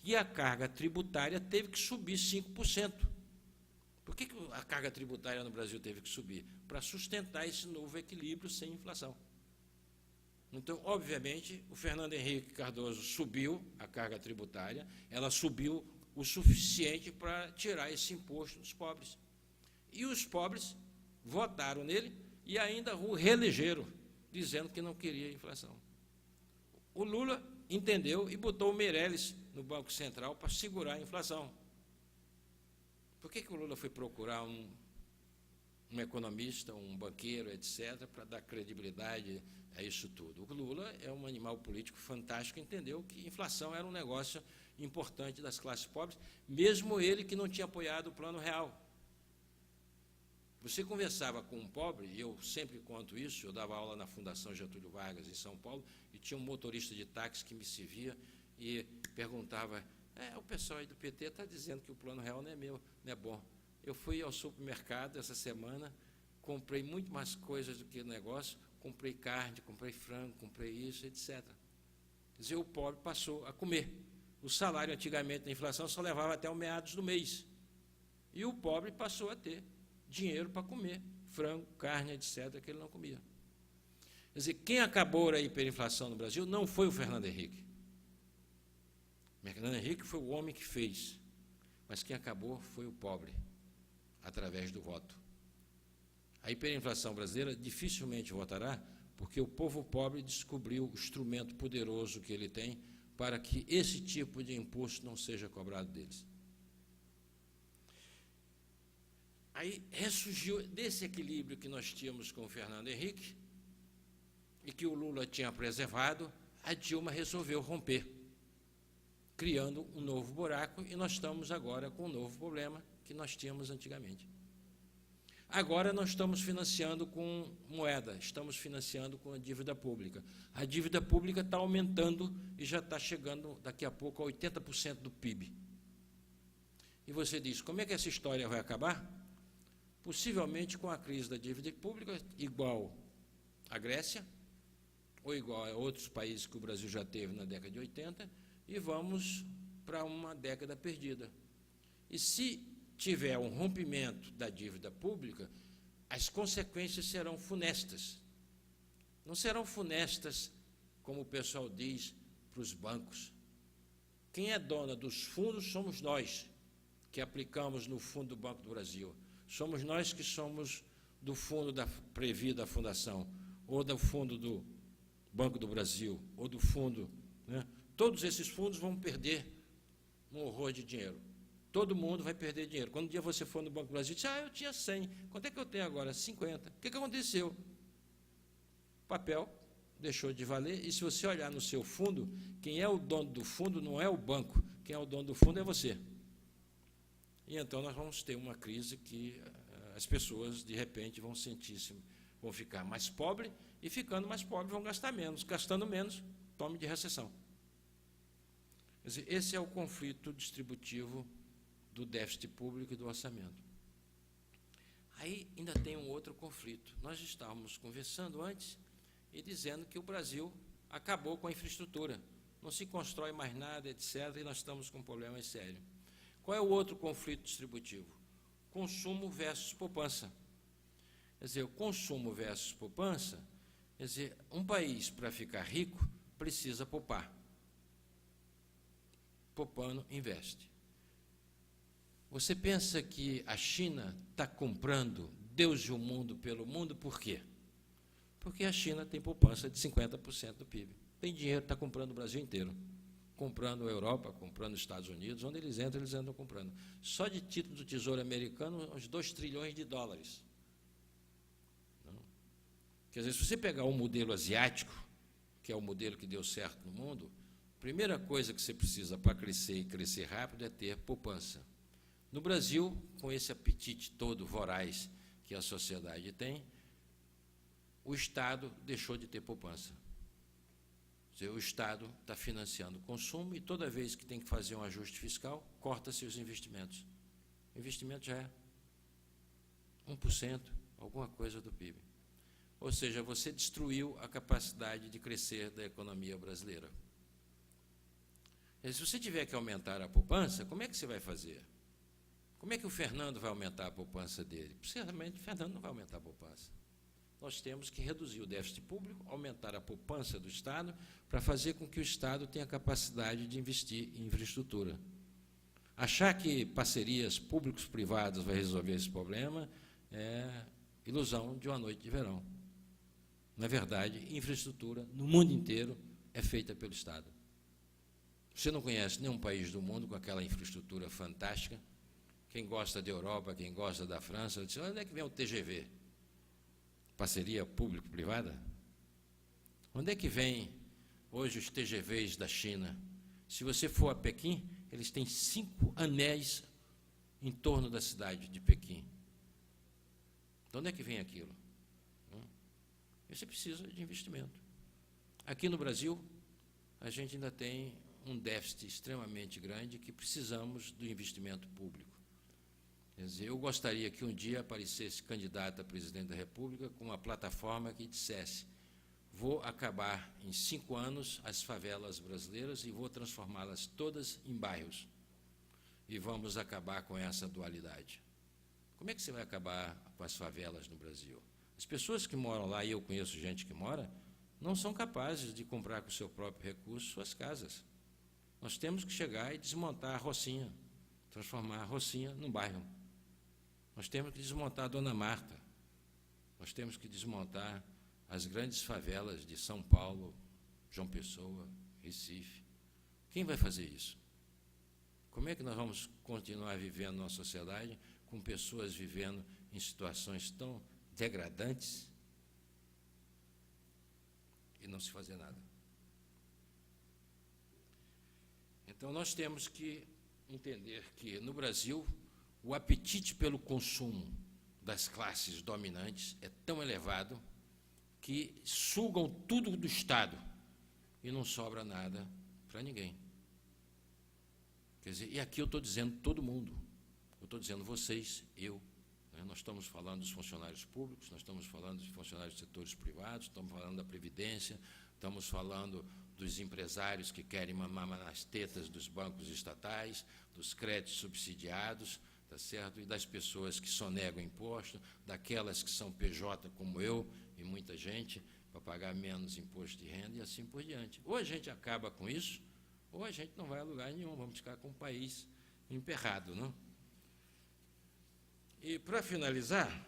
E a carga tributária teve que subir 5%. Por que a carga tributária no Brasil teve que subir? Para sustentar esse novo equilíbrio sem inflação. Então, obviamente, o Fernando Henrique Cardoso subiu a carga tributária, ela subiu o suficiente para tirar esse imposto dos pobres. E os pobres votaram nele e ainda o reelegeram, dizendo que não queria inflação. O Lula entendeu e botou o Meirelles no Banco Central para segurar a inflação. Por que o Lula foi procurar um economista, um banqueiro, etc., para dar credibilidade a isso tudo? O Lula é um animal político fantástico, entendeu que inflação era um negócio importante das classes pobres, mesmo ele que não tinha apoiado o Plano Real. Você conversava com um pobre, e eu sempre conto isso, eu dava aula na Fundação Getúlio Vargas, em São Paulo, e tinha um motorista de táxi que me servia e perguntava, o pessoal aí do PT está dizendo que o Plano Real não é meu, não é bom. Eu fui ao supermercado essa semana, comprei muito mais coisas do que o negócio, comprei carne, comprei frango, comprei isso, etc. Quer dizer, o pobre passou a comer. O salário, antigamente, na inflação, só levava até o meados do mês. E o pobre passou a ter dinheiro para comer, frango, carne, etc., que ele não comia. Quer dizer, quem acabou a hiperinflação no Brasil não foi o Fernando Henrique. O Fernando Henrique foi o homem que fez, mas quem acabou foi o pobre, através do voto. A hiperinflação brasileira dificilmente votará, porque o povo pobre descobriu o instrumento poderoso que ele tem para que esse tipo de imposto não seja cobrado deles. Aí ressurgiu desse equilíbrio que nós tínhamos com o Fernando Henrique e que o Lula tinha preservado, a Dilma resolveu romper. criando um novo buraco, e nós estamos agora com um novo problema que nós tínhamos antigamente. Agora nós estamos financiando com moeda, estamos financiando com a dívida pública. A dívida pública está aumentando e já está chegando daqui a pouco a 80% do PIB. E você diz, como é que essa história vai acabar? Possivelmente com a crise da dívida pública, igual à Grécia, ou igual a outros países que o Brasil já teve na década de 80, e vamos para uma década perdida. E se tiver um rompimento da dívida pública, as consequências serão funestas. Não serão funestas, como o pessoal diz, para os bancos. Quem é dona dos fundos somos nós, que aplicamos no fundo do Banco do Brasil. Somos nós que somos do fundo da Previ da Fundação, ou do fundo do Banco do Brasil, ou do fundo, né? Todos esses fundos vão perder um horror de dinheiro. Todo mundo vai perder dinheiro. Quando um dia você for no Banco do Brasil, diz, eu tinha 100, quanto é que eu tenho agora? 50. O que aconteceu? O papel deixou de valer, e se você olhar no seu fundo, quem é o dono do fundo não é o banco, quem é o dono do fundo é você. E então nós vamos ter uma crise que as pessoas, de repente, vão sentir-se, vão ficar mais pobres, e ficando mais pobres vão gastar menos. Gastando menos, tome de recessão. Quer dizer, esse é o conflito distributivo do déficit público e do orçamento. Aí ainda tem um outro conflito. Nós estávamos conversando antes e dizendo que o Brasil acabou com a infraestrutura. Não se constrói mais nada, etc., e nós estamos com problemas sérios. Qual é o outro conflito distributivo? Consumo versus poupança. Quer dizer, o consumo versus poupança, quer dizer, um país, para ficar rico, precisa poupar. Poupando, investe. Você pensa que a China está comprando Deus e o mundo pelo mundo, por quê? Porque a China tem poupança de 50% do PIB. Tem dinheiro, está comprando o Brasil inteiro. Comprando a Europa, comprando os Estados Unidos, onde eles andam comprando. Só de título do Tesouro Americano, uns 2 trilhões de dólares. Não? Quer dizer, se você pegar o modelo asiático, que é o modelo que deu certo no mundo, a primeira coisa que você precisa para crescer e crescer rápido é ter poupança. No Brasil, com esse apetite todo voraz que a sociedade tem, o Estado deixou de ter poupança. Quer dizer, o Estado está financiando o consumo e toda vez que tem que fazer um ajuste fiscal, corta-se os investimentos. O investimento já é 1%, alguma coisa do PIB. Ou seja, você destruiu a capacidade de crescer da economia brasileira. E se você tiver que aumentar a poupança, como é que você vai fazer? Como é que o Fernando vai aumentar a poupança dele? Certamente o Fernando não vai aumentar a poupança. Nós temos que reduzir o déficit público, aumentar a poupança do Estado, para fazer com que o Estado tenha capacidade de investir em infraestrutura. Achar que parcerias públicos-privadas vai resolver esse problema é ilusão de uma noite de verão. Na verdade, infraestrutura no mundo inteiro é feita pelo Estado. Você não conhece nenhum país do mundo com aquela infraestrutura fantástica. Quem gosta da Europa, quem gosta da França, diz, onde é que vem o TGV? Parceria público-privada? Onde é que vem hoje os TGVs da China? Se você for a Pequim, eles têm 5 anéis em torno da cidade de Pequim. De onde é que vem aquilo? Você precisa de investimento. Aqui no Brasil, a gente ainda tem um déficit extremamente grande que precisamos do investimento público. Quer dizer, eu gostaria que um dia aparecesse candidato a presidente da República com uma plataforma que dissesse: vou acabar em 5 anos as favelas brasileiras e vou transformá-las todas em bairros. E vamos acabar com essa dualidade. Como é que você vai acabar com as favelas no Brasil? As pessoas que moram lá, e eu conheço gente que mora, não são capazes de comprar com o seu próprio recurso suas casas. Nós temos que chegar e desmontar a Rocinha, transformar a Rocinha num bairro. Nós temos que desmontar a Dona Marta. Nós temos que desmontar as grandes favelas de São Paulo, João Pessoa, Recife. Quem vai fazer isso? Como é que nós vamos continuar vivendo numa sociedade com pessoas vivendo em situações tão degradantes e não se fazer nada? Então, nós temos que entender que, no Brasil, o apetite pelo consumo das classes dominantes é tão elevado que sugam tudo do Estado e não sobra nada para ninguém. Quer dizer, e aqui eu estou dizendo todo mundo, eu estou dizendo vocês, eu, né? Nós estamos falando dos funcionários públicos, nós estamos falando dos funcionários dos setores privados, estamos falando da Previdência, estamos falando dos empresários que querem mamar nas tetas dos bancos estatais, dos créditos subsidiados, tá certo? E das pessoas que sonegam imposto, daquelas que são PJ como eu e muita gente, para pagar menos imposto de renda e assim por diante. Ou a gente acaba com isso, ou a gente não vai a lugar nenhum, vamos ficar com o país emperrado, não? E, para finalizar,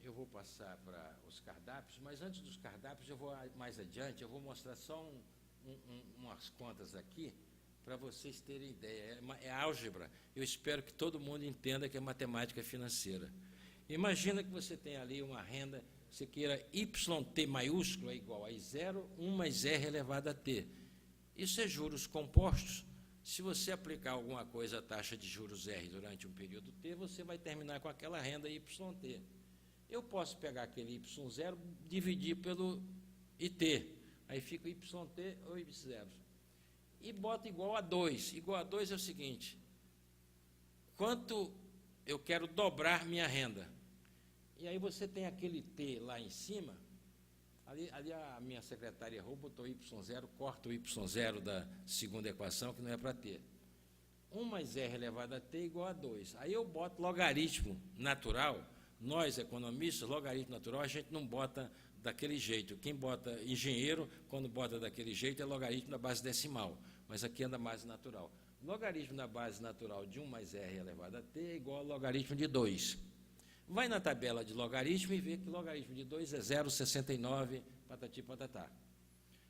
eu vou passar para os cardápios, mas antes dos cardápios, eu vou mais adiante, eu vou mostrar só umas contas aqui, para vocês terem ideia. É álgebra. Eu espero que todo mundo entenda que é matemática financeira. Imagina que você tem ali uma renda, você queira YT maiúsculo é igual a I0, 1 mais R elevado a T. Isso é juros compostos. Se você aplicar alguma coisa à taxa de juros R durante um período T, você vai terminar com aquela renda YT. Eu posso pegar aquele Y0, dividir pelo IT. Aí fica YT ou Y0. E bota igual a 2. Igual a 2 é o seguinte: quanto eu quero dobrar minha renda? E aí você tem aquele T lá em cima, ali a minha secretária errou, botou Y0, corta o Y0 da segunda equação, que não é para ter. 1 mais R elevado a T igual a 2. Aí eu boto logaritmo natural. Nós, economistas, logaritmo natural, a gente não bota daquele jeito. Quem bota engenheiro, quando bota daquele jeito, é logaritmo da base decimal. Mas aqui é da base natural. Logaritmo da base natural de 1 mais R elevado a T é igual ao logaritmo de 2. Vai na tabela de logaritmo e vê que logaritmo de 2 é 0,69, patati patatá.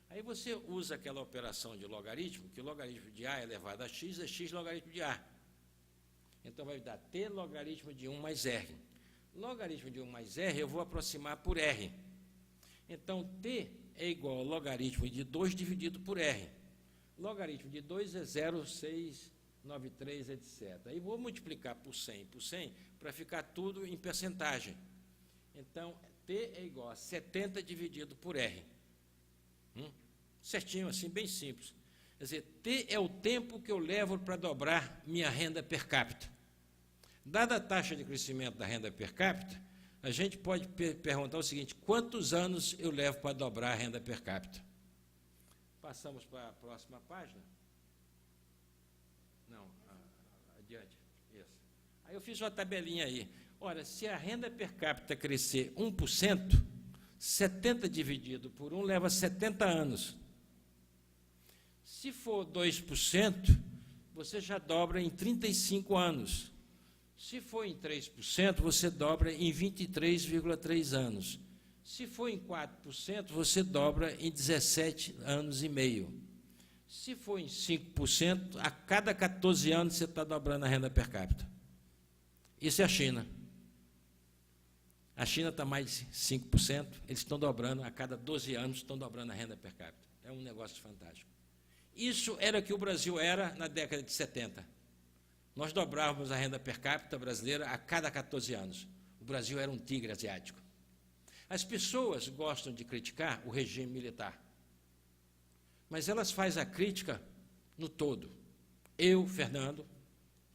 Aí você usa aquela operação de logaritmo, que o logaritmo de A elevado a x é x logaritmo de A. Então vai dar T logaritmo de 1 mais R. Logaritmo de 1 mais R eu vou aproximar por R. Então, T é igual ao logaritmo de 2 dividido por R. Logaritmo de 2 é 0,693, etc. Aí vou multiplicar por 100 para ficar tudo em percentagem. Então, T é igual a 70 dividido por R. Certinho, assim, bem simples. Quer dizer, T é o tempo que eu levo para dobrar minha renda per capita. Dada a taxa de crescimento da renda per capita, a gente pode perguntar o seguinte: quantos anos eu levo para dobrar a renda per capita? Passamos para a próxima página. Não, adiante. Isso. Aí eu fiz uma tabelinha aí. Ora, se a renda per capita crescer 1%, 70 dividido por 1 leva 70 anos. Se for 2%, você já dobra em 35 anos. Se for em 3%, você dobra em 23,3 anos. Se for em 4%, você dobra em 17 anos e meio. Se for em 5%, a cada 14 anos você está dobrando a renda per capita. Isso é a China. A China está mais de 5%, eles estão dobrando, a cada 12 anos estão dobrando a renda per capita. É um negócio fantástico. Isso era o que o Brasil era na década de 70. Nós dobrávamos a renda per capita brasileira a cada 14 anos. O Brasil era um tigre asiático. As pessoas gostam de criticar o regime militar, mas elas fazem a crítica no todo. Eu, Fernando,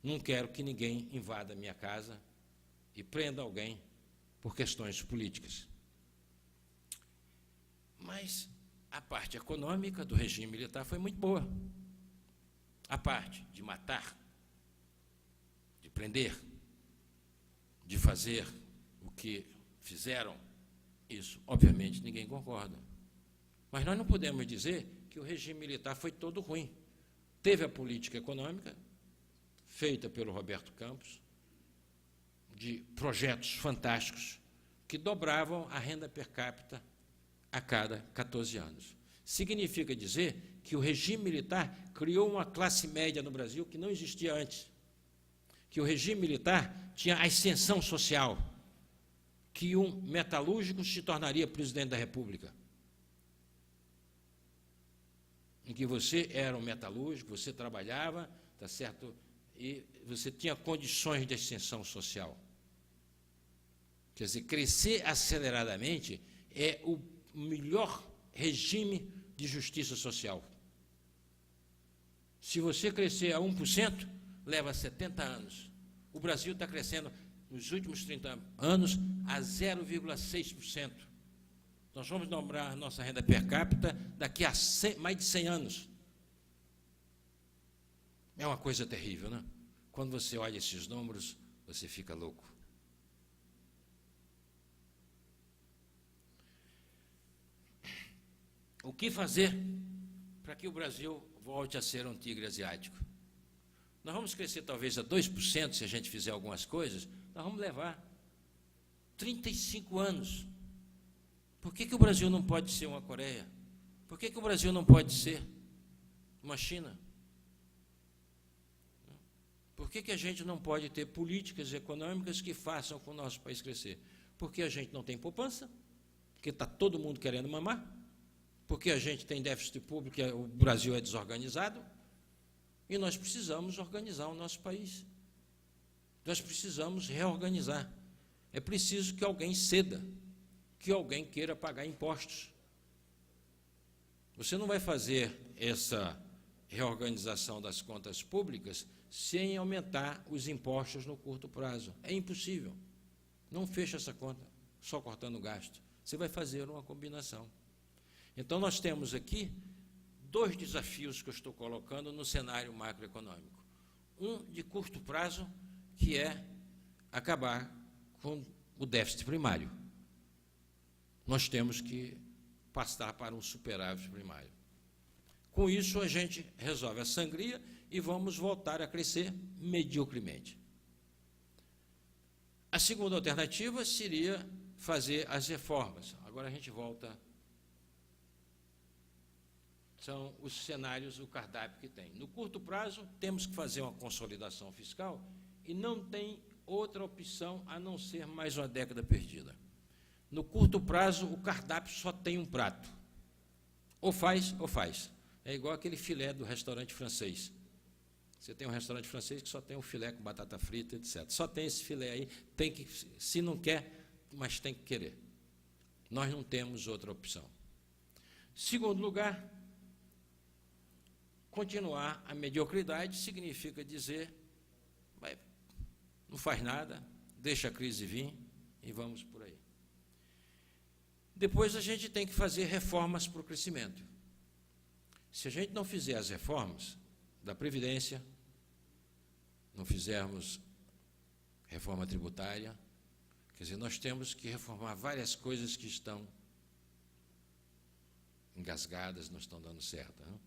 não quero que ninguém invada a minha casa e prenda alguém por questões políticas. Mas a parte econômica do regime militar foi muito boa. A parte de matar, de prender, de fazer o que fizeram, isso, obviamente, ninguém concorda. Mas nós não podemos dizer que o regime militar foi todo ruim. Teve a política econômica, feita pelo Roberto Campos, de projetos fantásticos, que dobravam a renda per capita a cada 14 anos. Significa dizer que o regime militar criou uma classe média no Brasil que não existia antes. Que o regime militar tinha a ascensão social, que um metalúrgico se tornaria presidente da República. em que você era um metalúrgico, você trabalhava, tá certo? E você tinha condições de ascensão social. Quer dizer, crescer aceleradamente é o melhor regime de justiça social. Se você crescer a 1%, leva 70 anos. O Brasil está crescendo, nos últimos 30 anos, a 0,6%. Nós vamos dobrar a nossa renda per capita daqui a mais de 100 anos. É uma coisa terrível, né? Quando você olha esses números, você fica louco. O que fazer para que o Brasil volte a ser um tigre asiático? Nós vamos crescer talvez a 2% se a gente fizer algumas coisas, nós vamos levar 35 anos. Por que o Brasil não pode ser uma Coreia? Por que o Brasil não pode ser uma China? Por que a gente não pode ter políticas econômicas que façam com o nosso país crescer? Porque a gente não tem poupança, porque está todo mundo querendo mamar, porque a gente tem déficit público, o Brasil é desorganizado, e nós precisamos organizar o nosso país. Nós precisamos reorganizar. É preciso que alguém ceda, que alguém queira pagar impostos. Você não vai fazer essa reorganização das contas públicas sem aumentar os impostos no curto prazo. É impossível. Não fecha essa conta, só cortando o gasto. Você vai fazer uma combinação. Então, nós temos aqui 2 desafios que eu estou colocando no cenário macroeconômico. Um de curto prazo, que é acabar com o déficit primário. Nós temos que passar para um superávit primário. Com isso, a gente resolve a sangria e vamos voltar a crescer mediocremente. A segunda alternativa seria fazer as reformas. Agora a gente volta. São os cenários, o cardápio que tem. No curto prazo, temos que fazer uma consolidação fiscal e não tem outra opção a não ser mais uma década perdida. No curto prazo, o cardápio só tem um prato. Ou faz, ou faz. É igual aquele filé do restaurante francês. Você tem um restaurante francês que só tem um filé com batata frita, etc. Só tem esse filé aí, tem que, se não quer, mas tem que querer. Nós não temos outra opção. Segundo lugar, continuar a mediocridade significa dizer, não faz nada, deixa a crise vir e vamos por aí. Depois a gente tem que fazer reformas para o crescimento. Se a gente não fizer as reformas da Previdência, não fizermos reforma tributária, quer dizer, nós temos que reformar várias coisas que estão engasgadas, não estão dando certo. Não?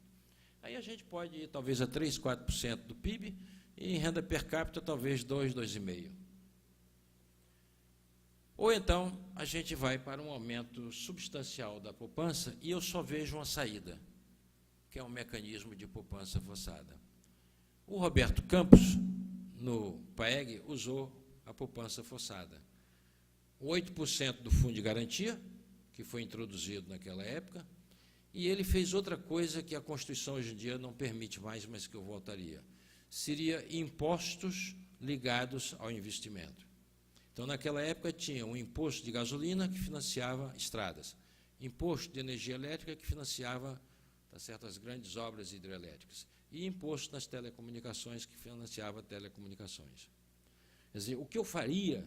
Aí a gente pode ir talvez a 3, 4% do PIB e em renda per capita talvez 2, 2,5%. Ou então a gente vai para um aumento substancial da poupança e eu só vejo uma saída, que é um mecanismo de poupança forçada. O Roberto Campos, no PAEG, usou a poupança forçada. O 8% do fundo de garantia, que foi introduzido naquela época, e ele fez outra coisa que a Constituição hoje em dia não permite mais, mas que eu voltaria. Seria impostos ligados ao investimento. Então, naquela época, tinha um imposto de gasolina que financiava estradas, imposto de energia elétrica que financiava, tá certo, as grandes obras hidrelétricas, e imposto nas telecomunicações que financiava telecomunicações. Quer dizer, o que eu faria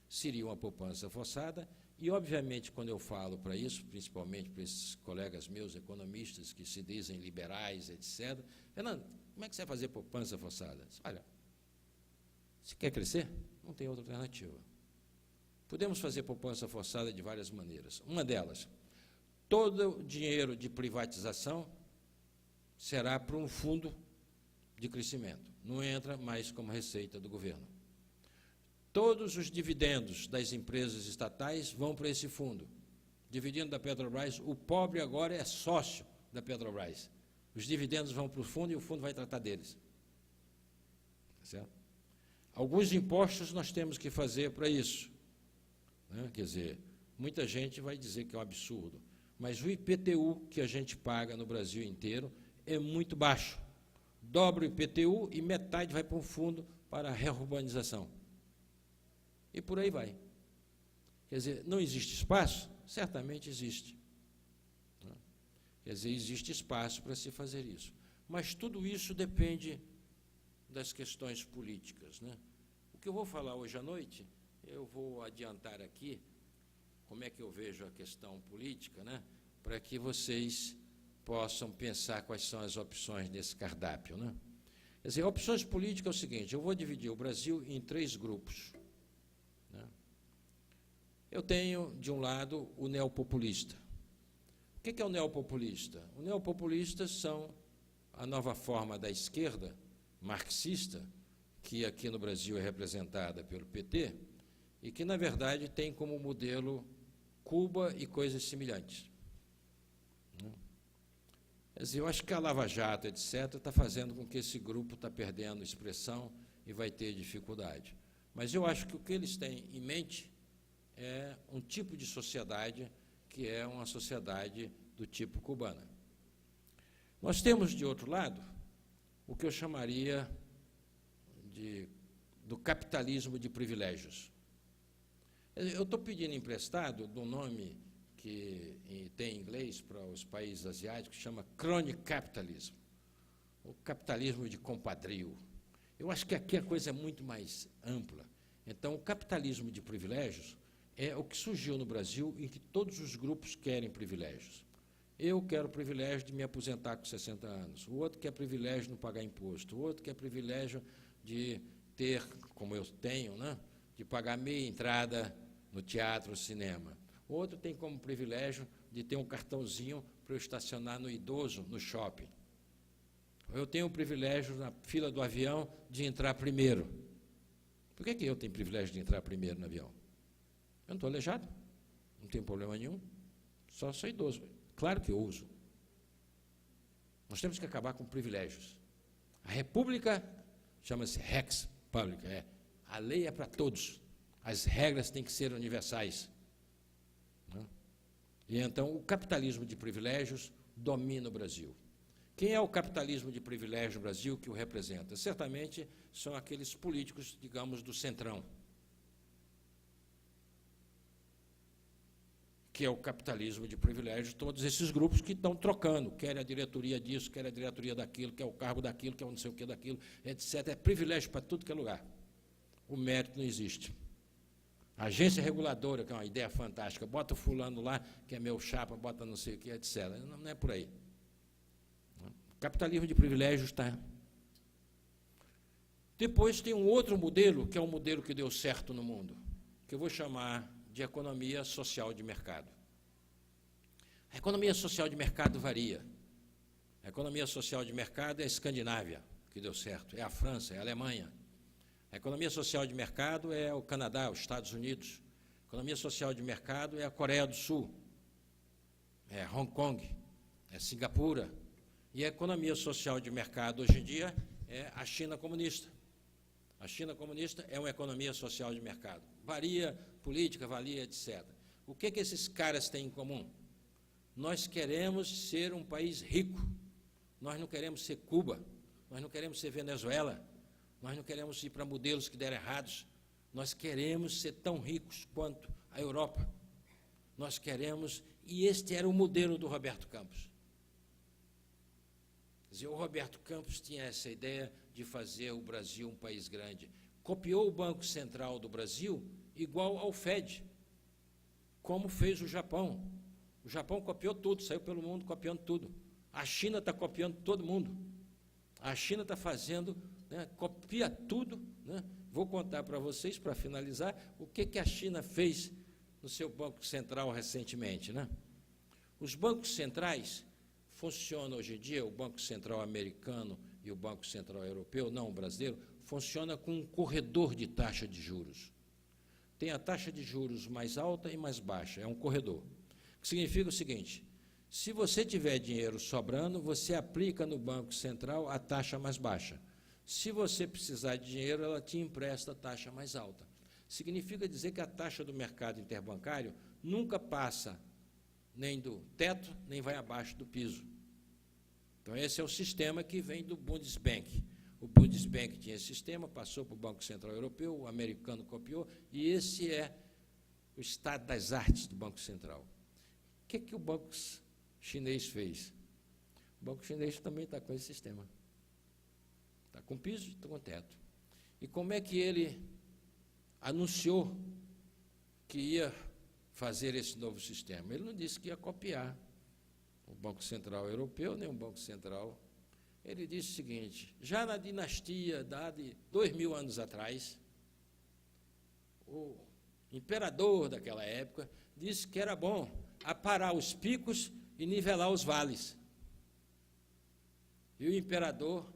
seria uma poupança forçada, e, obviamente, quando eu falo para isso, principalmente para esses colegas meus economistas que se dizem liberais, etc., Fernando, como é que você vai fazer poupança forçada? Olha, se quer crescer, não tem outra alternativa. Podemos fazer poupança forçada de várias maneiras. Uma delas, todo o dinheiro de privatização será para um fundo de crescimento, não entra mais como receita do governo. Todos os dividendos das empresas estatais vão para esse fundo. Dividendo da Petrobras, o pobre agora é sócio da Petrobras. Os dividendos vão para o fundo e o fundo vai tratar deles. Certo? Alguns impostos nós temos que fazer para isso. Né? Quer dizer, muita gente vai dizer que é um absurdo, mas o IPTU que a gente paga no Brasil inteiro é muito baixo. Dobra o IPTU e metade vai para um fundo para a reurbanização. E por aí vai. Quer dizer, não existe espaço? Certamente existe. Quer dizer, existe espaço para se fazer isso. Mas tudo isso depende das questões políticas, né? O que eu vou falar hoje à noite, eu vou adiantar aqui como é que eu vejo a questão política, né? Para que vocês possam pensar quais são as opções desse cardápio, né? Quer dizer, opções políticas é o seguinte, eu vou dividir o Brasil em 3 grupos. Né? Eu tenho, de um lado, o neopopulista. O que é o neopopulista? O neopopulista são a nova forma da esquerda marxista, que aqui no Brasil é representada pelo PT, e que, na verdade, tem como modelo Cuba e coisas semelhantes. Quer dizer, eu acho que a Lava Jato, etc., está fazendo com que esse grupo está perdendo expressão e vai ter dificuldade. Mas eu acho que o que eles têm em mente é um tipo de sociedade que é uma sociedade do tipo cubana. Nós temos, de outro lado, o que eu chamaria do capitalismo de privilégios. Eu estou pedindo emprestado do nome que tem em inglês para os países asiáticos, que chama crony capitalism, o capitalismo de compadrio. Eu acho que aqui a coisa é muito mais ampla. Então, o capitalismo de privilégios é o que surgiu no Brasil, em que todos os grupos querem privilégios. Eu quero o privilégio de me aposentar com 60 anos, o outro quer privilégio de não pagar imposto, o outro quer privilégio de ter, como eu tenho, né, de pagar meia entrada no teatro, no cinema. O outro tem como privilégio de ter um cartãozinho para eu estacionar no idoso, no shopping. Eu tenho o privilégio, na fila do avião, de entrar primeiro. Por que eu tenho privilégio de entrar primeiro no avião? Eu não estou aleijado, não tenho problema nenhum, só sou idoso. Claro que eu uso. Nós temos que acabar com privilégios. A República chama-se Rex Publica, a lei é para todos, as regras têm que ser universais. Né? E então o capitalismo de privilégios domina o Brasil. Quem é o capitalismo de privilégios no Brasil que o representa? Certamente são aqueles políticos, digamos, do centrão, que é o capitalismo de privilégios, todos esses grupos que estão trocando, quer a diretoria disso, quer a diretoria daquilo, quer o cargo daquilo, quer o não sei o que daquilo, etc. É privilégio para tudo que é lugar. O mérito não existe. A agência reguladora, que é uma ideia fantástica, bota o fulano lá, que é meu chapa, bota não sei o que, etc. Não é por aí. O capitalismo de privilégios está. Depois tem um outro modelo, que é um modelo que deu certo no mundo, que eu vou chamar de economia social de mercado. A economia social de mercado varia. A economia social de mercado é a Escandinávia, que deu certo, é a França, é a Alemanha. A economia social de mercado é o Canadá, os Estados Unidos. A economia social de mercado é a Coreia do Sul, é Hong Kong, é Singapura. E a economia social de mercado, hoje em dia, é a China comunista. A China comunista é uma economia social de mercado. Varia política, varia, etc. O que esses caras têm em comum? Nós queremos ser um país rico. Nós não queremos ser Cuba. Nós não queremos ser Venezuela. Nós não queremos ir para modelos que deram errados. Nós queremos ser tão ricos quanto a Europa. Nós queremos, e este era o modelo do Roberto Campos. Quer dizer, o Roberto Campos tinha essa ideia de fazer o Brasil um país grande. Copiou o Banco Central do Brasil igual ao FED, como fez o Japão. O Japão copiou tudo, saiu pelo mundo copiando tudo. A China está copiando todo mundo. A China está fazendo, né, copia tudo. Né? Vou contar para vocês, para finalizar, o que a China fez no seu Banco Central recentemente. Né? Os bancos centrais funcionam hoje em dia, o Banco Central americano e o Banco Central europeu, não o brasileiro, funciona com um corredor de taxa de juros. Tem a taxa de juros mais alta e mais baixa, é um corredor. O que significa o seguinte, se você tiver dinheiro sobrando, você aplica no Banco Central a taxa mais baixa. Se você precisar de dinheiro, ela te empresta a taxa mais alta. Significa dizer que a taxa do mercado interbancário nunca passa nem do teto, nem vai abaixo do piso. Então, esse é o sistema que vem do Bundesbank. O Bundesbank tinha esse sistema, passou para o Banco Central Europeu, o americano copiou, e esse é o estado das artes do Banco Central. O que o Banco Chinês fez? O Banco Chinês também está com esse sistema. Está com piso e está com teto. E como é que ele anunciou que ia fazer esse novo sistema? Ele não disse que ia copiar o Banco Central Europeu, nem o Banco Central. Ele disse o seguinte: já na dinastia de 2000 anos atrás, o imperador daquela época disse que era bom aparar os picos e nivelar os vales. E o imperador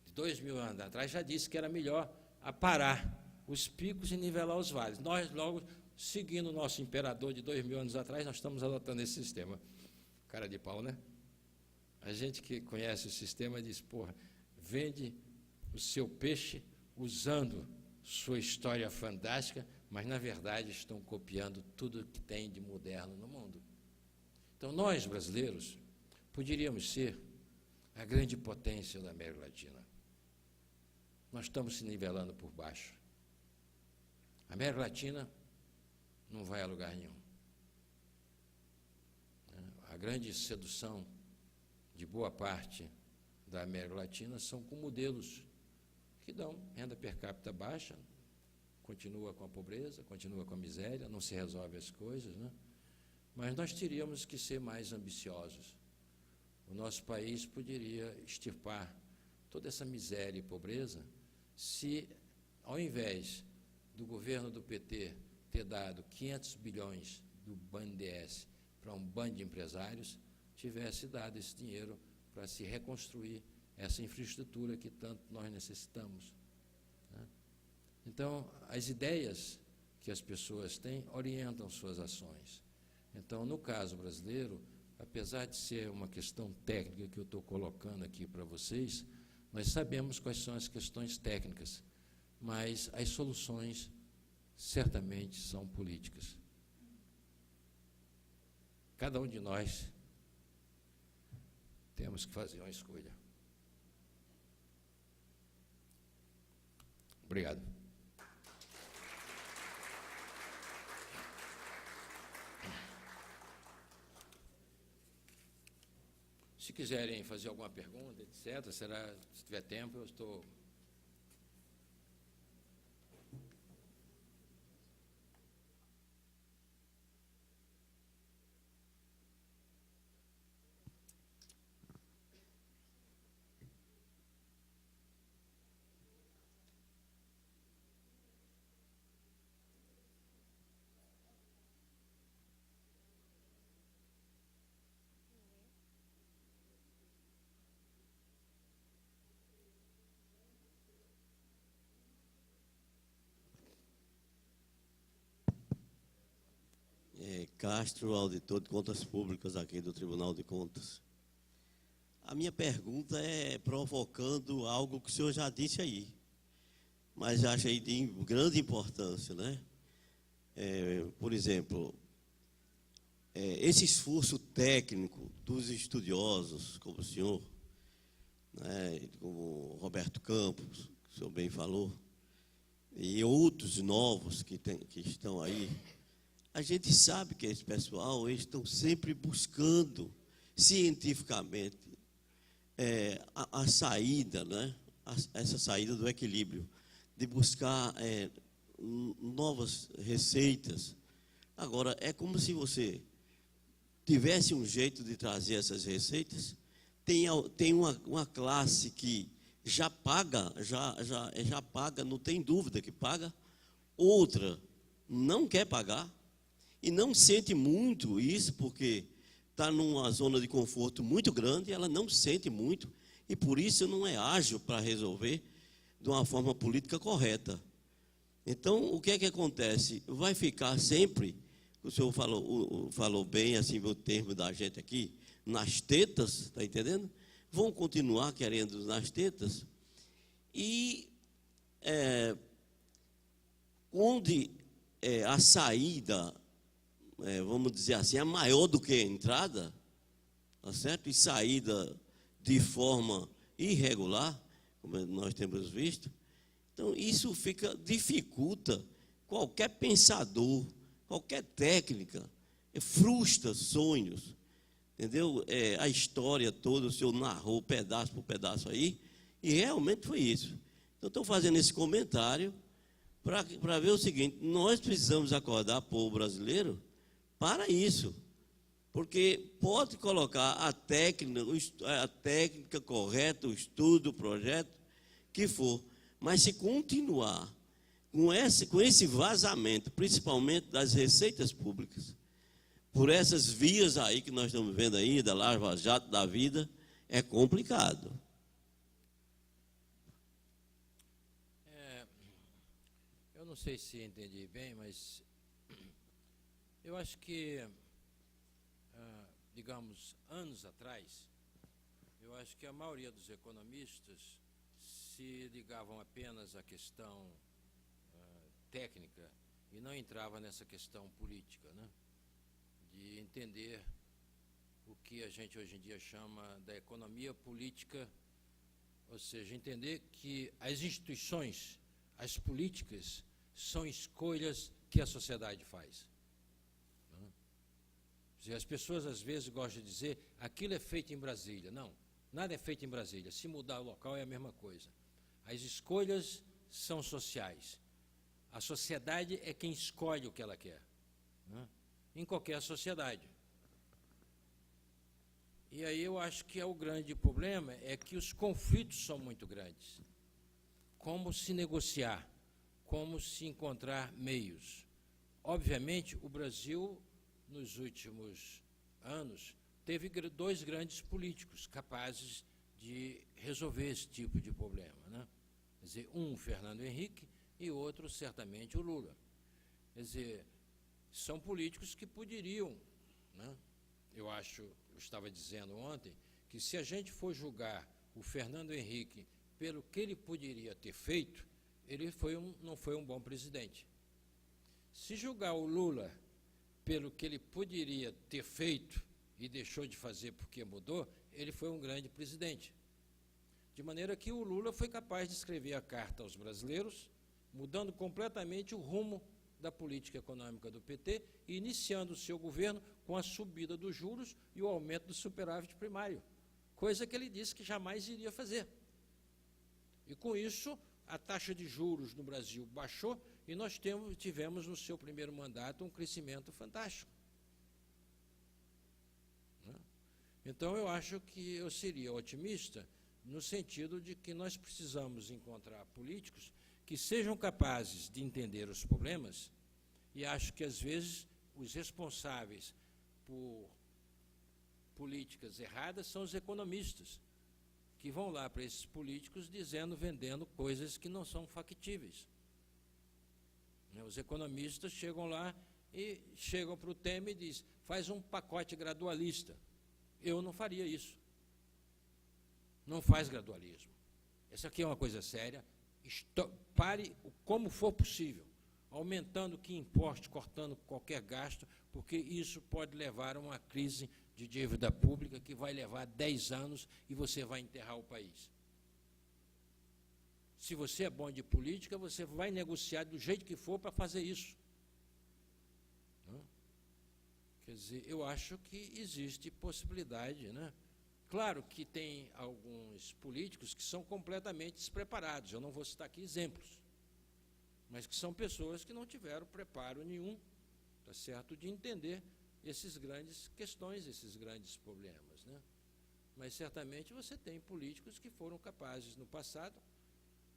de 2000 anos atrás já disse que era melhor aparar os picos e nivelar os vales. Nós, logo, seguindo o nosso imperador de 2000 anos atrás, nós estamos adotando esse sistema. Cara de pau, né? A gente que conhece o sistema diz, porra, vende o seu peixe usando sua história fantástica, mas, na verdade, estão copiando tudo que tem de moderno no mundo. Então, nós, brasileiros, poderíamos ser a grande potência da América Latina. Nós estamos se nivelando por baixo. A América Latina não vai a lugar nenhum. A grande sedução de boa parte da América Latina são com modelos que dão renda per capita baixa, continua com a pobreza, continua com a miséria, não se resolve as coisas, né? Mas nós teríamos que ser mais ambiciosos. O nosso país poderia extirpar toda essa miséria e pobreza se, ao invés do governo do PT ter dado 500 bilhões do BNDES para um bando de empresários, tivesse dado esse dinheiro para se reconstruir essa infraestrutura que tanto nós necessitamos, né? Então, as ideias que as pessoas têm orientam suas ações. Então, no caso brasileiro, apesar de ser uma questão técnica que eu estou colocando aqui para vocês, nós sabemos quais são as questões técnicas, mas as soluções certamente são políticas. Cada um de nós temos que fazer uma escolha. Obrigado. Se quiserem fazer alguma pergunta, etc., será, se tiver tempo, eu estou... Castro, auditor de contas públicas aqui do Tribunal de Contas. A minha pergunta é provocando algo que o senhor já disse aí, mas acho aí de grande importância, né? Por exemplo, esse esforço técnico dos estudiosos, como o senhor, né, como Roberto Campos, que o senhor bem falou, e outros novos que estão aí, a gente sabe que esse pessoal, eles estão sempre buscando, cientificamente, a saída, né? Essa saída do equilíbrio, de buscar novas receitas. Agora, é como se você tivesse um jeito de trazer essas receitas, tem uma classe que já paga, já paga, não tem dúvida que paga, outra não quer pagar, e não sente muito isso, porque está numa zona de conforto muito grande, ela não sente muito, e por isso não é ágil para resolver de uma forma política correta. Então, o que é que acontece? Vai ficar sempre, o senhor falou bem, assim, o termo da gente aqui, nas tetas, está entendendo? Vão continuar querendo nas tetas, e onde a saída, vamos dizer assim, é maior do que a entrada, tá certo? E saída de forma irregular, como nós temos visto. Então, isso dificulta qualquer pensador, qualquer técnica, frustra sonhos, entendeu? A história toda, o senhor narrou pedaço por pedaço aí, e realmente foi isso. Então, estou fazendo esse comentário para ver o seguinte: nós precisamos acordar, povo brasileiro, para isso. Porque pode colocar a técnica correta, o estudo, o projeto, que for, mas se continuar com esse vazamento, principalmente das receitas públicas, por essas vias aí que nós estamos vendo aí, da Lava Jato da vida, é complicado. Eu não sei se entendi bem, mas eu acho que, digamos, anos atrás, eu acho que a maioria dos economistas se ligavam apenas à questão técnica e não entrava nessa questão política, né? De entender o que a gente hoje em dia chama da economia política, ou seja, entender que as instituições, as políticas, são escolhas que a sociedade faz. As pessoas às vezes gostam de dizer aquilo é feito em Brasília. Não, nada é feito em Brasília. Se mudar o local é a mesma coisa. As escolhas são sociais. A sociedade é quem escolhe o que ela quer, né? Em qualquer sociedade. E aí eu acho que o grande problema é que os conflitos são muito grandes. Como se negociar? Como se encontrar meios? Obviamente, o Brasil, nos últimos anos, teve dois grandes políticos capazes de resolver esse tipo de problema, né? Quer dizer, um, Fernando Henrique, e outro, certamente, o Lula. Quer dizer, são políticos que poderiam, né? Eu estava dizendo ontem, que se a gente for julgar o Fernando Henrique pelo que ele poderia ter feito, ele não foi um bom presidente. Se julgar o Lula pelo que ele poderia ter feito e deixou de fazer porque mudou, ele foi um grande presidente. De maneira que o Lula foi capaz de escrever a carta aos brasileiros, mudando completamente o rumo da política econômica do PT e iniciando o seu governo com a subida dos juros e o aumento do superávit primário, coisa que ele disse que jamais iria fazer. E com isso, a taxa de juros no Brasil baixou e nós tivemos no seu primeiro mandato um crescimento fantástico. Então, eu acho que eu seria otimista no sentido de que nós precisamos encontrar políticos que sejam capazes de entender os problemas, e acho que, às vezes, os responsáveis por políticas erradas são os economistas, que vão lá para esses políticos vendendo coisas que não são factíveis. Os economistas chegam lá e chegam para o Temer e dizem, faz um pacote gradualista. Eu não faria isso. Não faz gradualismo. Essa aqui é uma coisa séria. Pare como for possível, aumentando o que importe, cortando qualquer gasto, porque isso pode levar a uma crise de dívida pública que vai levar 10 anos e você vai enterrar o país. Se você é bom de política, você vai negociar do jeito que for para fazer isso. Quer dizer, eu acho que existe possibilidade, né? Claro que tem alguns políticos que são completamente despreparados, eu não vou citar aqui exemplos, mas que são pessoas que não tiveram preparo nenhum, tá certo, de entender essas grandes questões, esses grandes problemas, né? Mas certamente você tem políticos que foram capazes no passado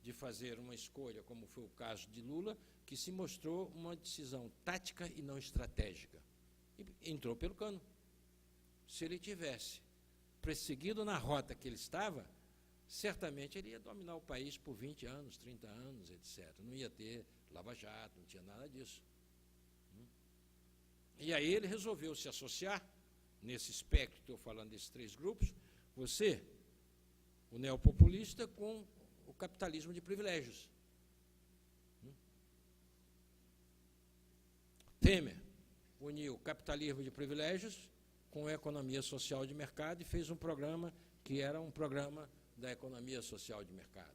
de fazer uma escolha, como foi o caso de Lula, que se mostrou uma decisão tática e não estratégica. E entrou pelo cano. Se ele tivesse perseguido na rota que ele estava, certamente ele ia dominar o país por 20 anos, 30 anos, etc. Não ia ter Lava Jato, não tinha nada disso. E aí ele resolveu se associar, nesse espectro que estou falando desses três grupos, você, o neopopulista, com o capitalismo de privilégios. Temer uniu o capitalismo de privilégios com a economia social de mercado e fez um programa que era um programa da economia social de mercado.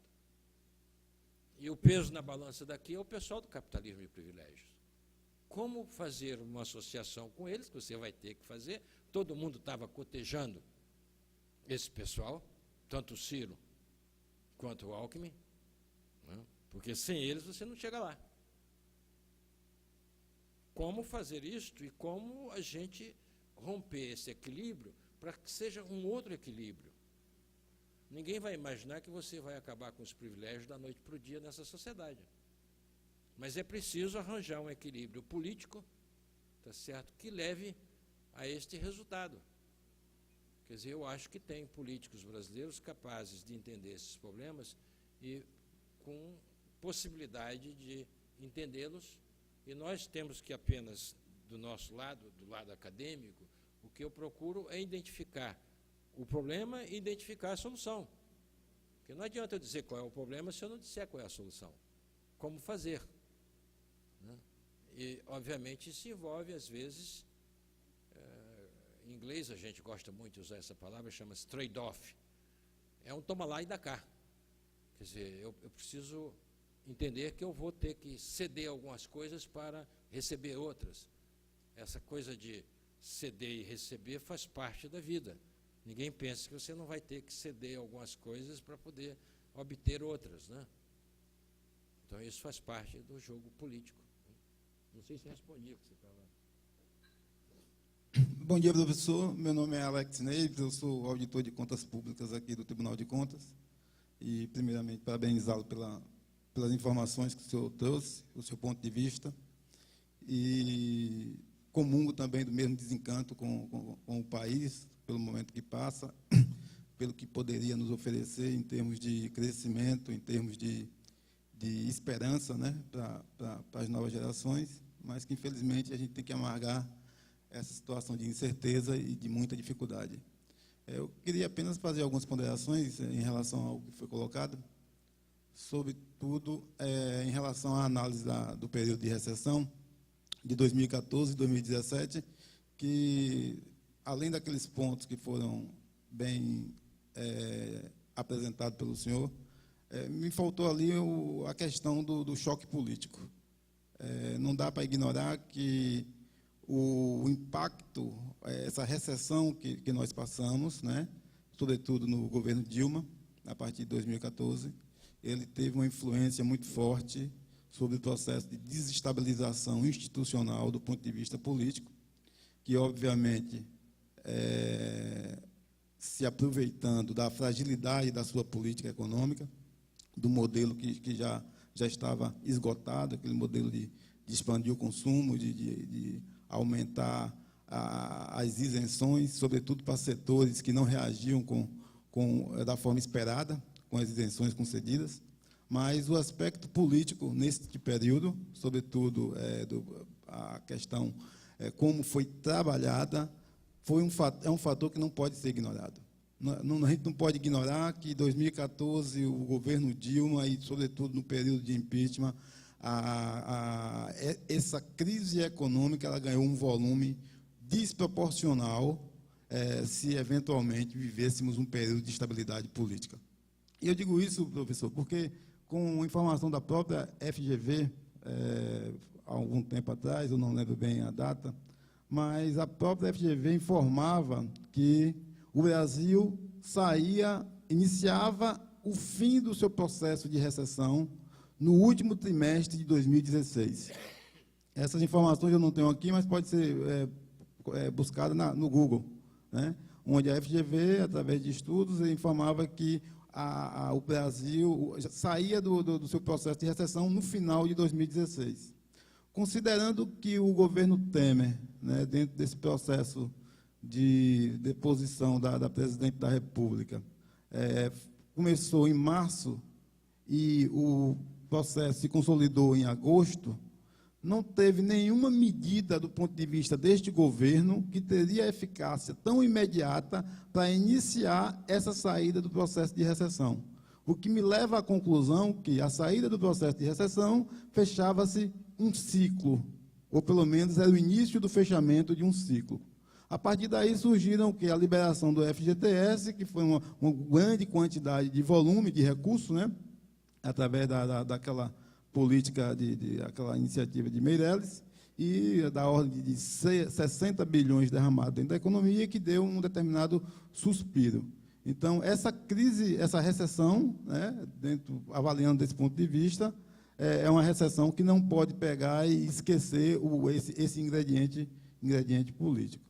E o peso na balança daqui é o pessoal do capitalismo de privilégios. Como fazer uma associação com eles, que você vai ter que fazer? Todo mundo estava cotejando esse pessoal, tanto o Ciro quanto o Alckmin, né? Porque sem eles você não chega lá. Como fazer isto e como a gente romper esse equilíbrio para que seja um outro equilíbrio. Ninguém vai imaginar que você vai acabar com os privilégios da noite para o dia nessa sociedade. Mas é preciso arranjar um equilíbrio político, tá certo, que leve a este resultado. Quer dizer, eu acho que tem políticos brasileiros capazes de entender esses problemas e com possibilidade de entendê-los, e nós temos que apenas, do nosso lado, do lado acadêmico, o que eu procuro é identificar o problema e identificar a solução. Porque não adianta eu dizer qual é o problema se eu não disser qual é a solução. Como fazer? Né? E, obviamente, isso envolve, às vezes, em inglês a gente gosta muito de usar essa palavra, chama-se trade-off. É um toma lá e dá cá. Quer dizer, eu preciso entender que eu vou ter que ceder algumas coisas para receber outras. Essa coisa de ceder e receber faz parte da vida. Ninguém pensa que você não vai ter que ceder algumas coisas para poder obter outras, né? Então, isso faz parte do jogo político. Não sei se respondi o que você estava... Bom dia, professor. Meu nome é Alex Neves, eu sou auditor de contas públicas aqui do Tribunal de Contas. E, primeiramente, parabenizá-lo pelas informações que o senhor trouxe, o seu ponto de vista. E comungo também do mesmo desencanto com o país, pelo momento que passa, pelo que poderia nos oferecer em termos de crescimento, em termos de esperança, né, para as novas gerações, mas que, infelizmente, a gente tem que amargar essa situação de incerteza e de muita dificuldade. Eu queria apenas fazer algumas ponderações em relação ao que foi colocado, sobretudo em relação à análise do período de recessão de 2014 e 2017, que, além daqueles pontos que foram bem apresentados pelo senhor, me faltou ali a questão do choque político. Não dá para ignorar que o impacto, essa recessão que nós passamos, né, sobretudo no governo Dilma, a partir de 2014, ele teve uma influência muito forte sobre o processo de desestabilização institucional do ponto de vista político, que, obviamente, se aproveitando da fragilidade da sua política econômica, do modelo que já estava esgotado, aquele modelo de expandir o consumo, de aumentar as isenções, sobretudo para setores que não reagiam da forma esperada, com as isenções concedidas. Mas o aspecto político, neste período, sobretudo a questão como foi trabalhada, é um fator que não pode ser ignorado. A gente não pode ignorar que, em 2014, o governo Dilma, e, sobretudo, no período de impeachment, essa crise econômica ela ganhou um volume desproporcional se, eventualmente, vivêssemos um período de estabilidade política. E eu digo isso, professor, porque, com informação da própria FGV, há algum tempo atrás, eu não lembro bem a data, mas a própria FGV informava que o Brasil iniciava o fim do seu processo de recessão no último trimestre de 2016. Essas informações eu não tenho aqui, mas pode ser buscada no Google, né? Onde a FGV, através de estudos, informava que o Brasil saía do seu processo de recessão no final de 2016. Considerando que o governo Temer, né, dentro desse processo de deposição da presidente da República, começou em março e o processo se consolidou em agosto, não teve nenhuma medida do ponto de vista deste governo que teria eficácia tão imediata para iniciar essa saída do processo de recessão. O que me leva à conclusão que a saída do processo de recessão fechava-se um ciclo, ou pelo menos era o início do fechamento de um ciclo. A partir daí surgiram a liberação do FGTS, que foi uma grande quantidade de volume de recursos, né, através daquela política, aquela iniciativa de Meirelles, e da ordem de 60 bilhões derramados dentro da economia, que deu um determinado suspiro. Então, essa crise, essa recessão, né, avaliando desse ponto de vista, é uma recessão que não pode pegar e esquecer esse ingrediente político.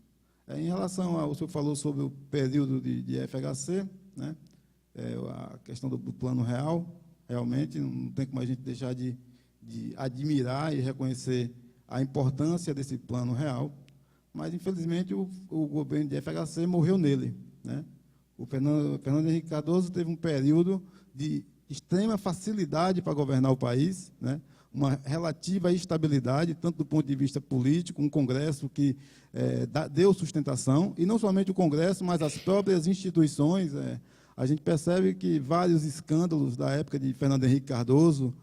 Em relação ao senhor falou sobre o período de FHC, né, a questão do plano real, realmente não tem como a gente deixar de admirar e reconhecer a importância desse plano real, mas, infelizmente, o governo de FHC morreu nele, né? O Fernando Henrique Cardoso teve um período de extrema facilidade para governar o país, né? Uma relativa estabilidade, tanto do ponto de vista político, um Congresso que deu sustentação, e não somente o Congresso, mas as próprias instituições. A gente percebe que vários escândalos da época de Fernando Henrique Cardoso,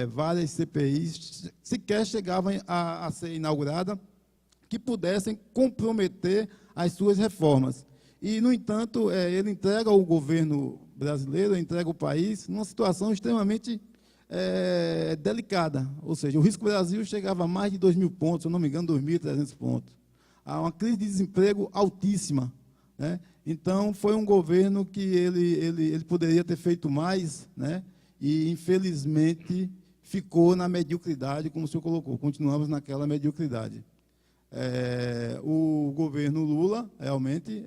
várias CPIs, sequer chegavam a ser inauguradas, que pudessem comprometer as suas reformas. E, no entanto, ele entrega o governo brasileiro, entrega o país numa situação extremamente delicada. Ou seja, o Risco Brasil chegava a mais de 2.000 pontos, se eu não me engano, 2.300 pontos. Há uma crise de desemprego altíssima, né? Então, foi um governo que ele poderia ter feito mais, né? E, infelizmente, ficou na mediocridade, como o senhor colocou, continuamos naquela mediocridade. O governo Lula, realmente,